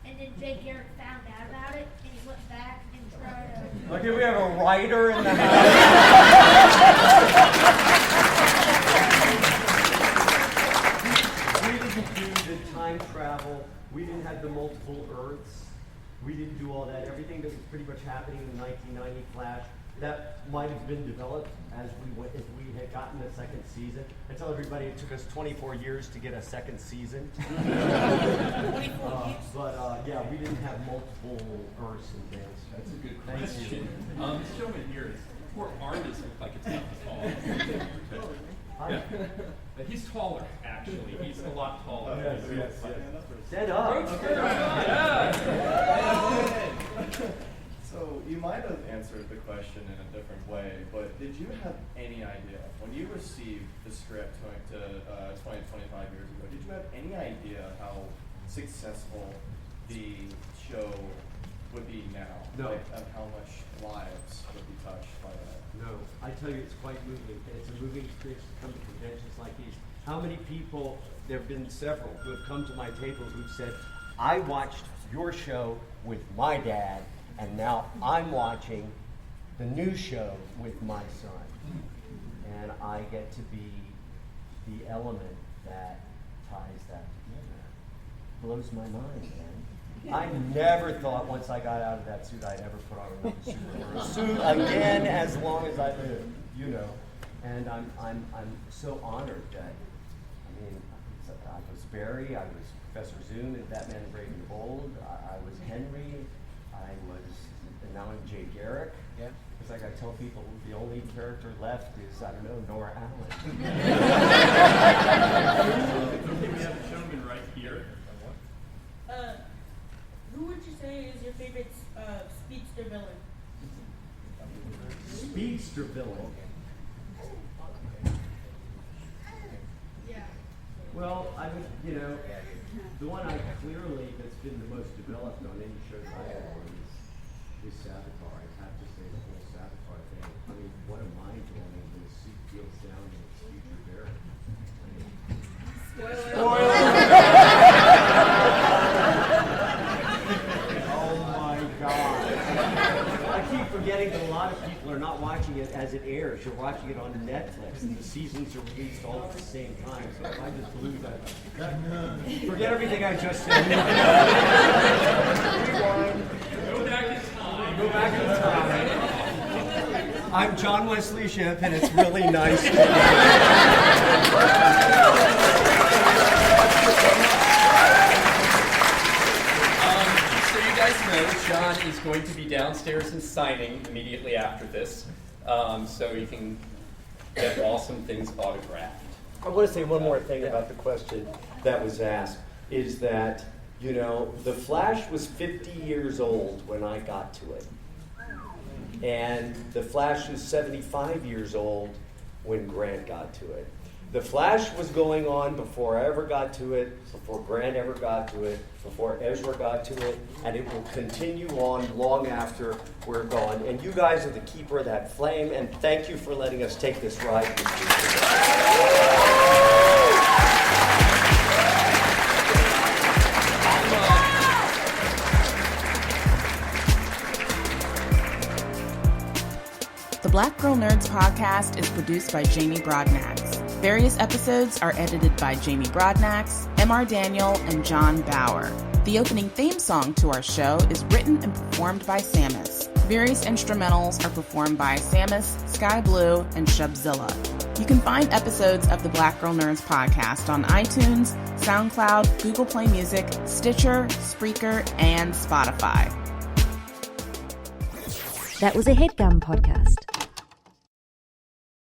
And then Jay Garrick found out about it, and he went back and tried to. Okay, we have a writer in the house. We didn't do the time travel. We didn't have the multiple Earths. We didn't do all that. Everything that was pretty much happening in the 1990 Flash, that might have been developed as we had gotten a second season. I tell everybody it took us 24 years to get a second season. But we didn't have multiple Earths and things. That's a good question. This gentleman here is poor arm doesn't look like it's not tall. Yeah. But he's taller, actually. He's a lot taller. Yes. Stand up. Okay. Yeah. So you might have answered the question in a different way, but did you have any idea when you received the script 20, 25 years ago? Did you have any idea how successful the show would be now? No. Like, of how much lives would be touched by that? No, I tell you, it's quite moving. It's a moving experience to come to conventions like these. How many people, there have been several who have come to my table who've said, I watched your show with my dad, and now I'm watching the new show with my son. And I get to be the element that ties that together. Blows my mind, man. I never thought once I got out of that suit I'd ever put on another suit or a suit again as long as I live, you know. And I'm so honored that, I mean, I was Barry, I was Professor Zoom in Batman the Brave and the Bold, I was Henry, and now I'm Jay Garrick. Yeah. It's like I tell people the only character left is, I don't know, Nora Allen. We have a gentleman right here. Who would you say is your favorite speedster villain? Speedster villain. Yeah. Well, I mean, you know, the one I clearly that's been the most developed on any shows I have on is Savitar. I have to say the whole Savitar thing. I mean, what a mind blowing when the suit peels down and it's future Barry. Spoiler! Oh my God. I keep forgetting that a lot of people are not watching it as it airs. You're watching it on Netflix, and the seasons are released all at the same time. So if I just blew that, forget everything I just said. Rewind. Go back in time. Go back in time. I'm John Wesley Ship, and it's really nice to So you guys know John is going to be downstairs and signing immediately after this, so you can get awesome things autographed. I want to say one more thing about the question that was asked, is that, you know, The Flash was 50 years old when I got to it. And The Flash was 75 years old when Grant got to it. The Flash was going on before I ever got to it, before Grant ever got to it, before Ezra got to it, and it will continue on long after we're gone. And you guys are the keeper of that flame, and thank you for letting us take this ride with you. The Black Girl Nerds podcast is produced by Jamie Broadnax. Various episodes are edited by Jamie Broadnax, M.R. Daniel, and John Bauer. The opening theme song to our show is written and performed by Samus. Various instrumentals are performed by Samus, Sky Blue, and Shubzilla. You can find episodes of the Black Girl Nerds podcast on iTunes, SoundCloud, Google Play Music, Stitcher, Spreaker, and Spotify. That was a HeadGum podcast.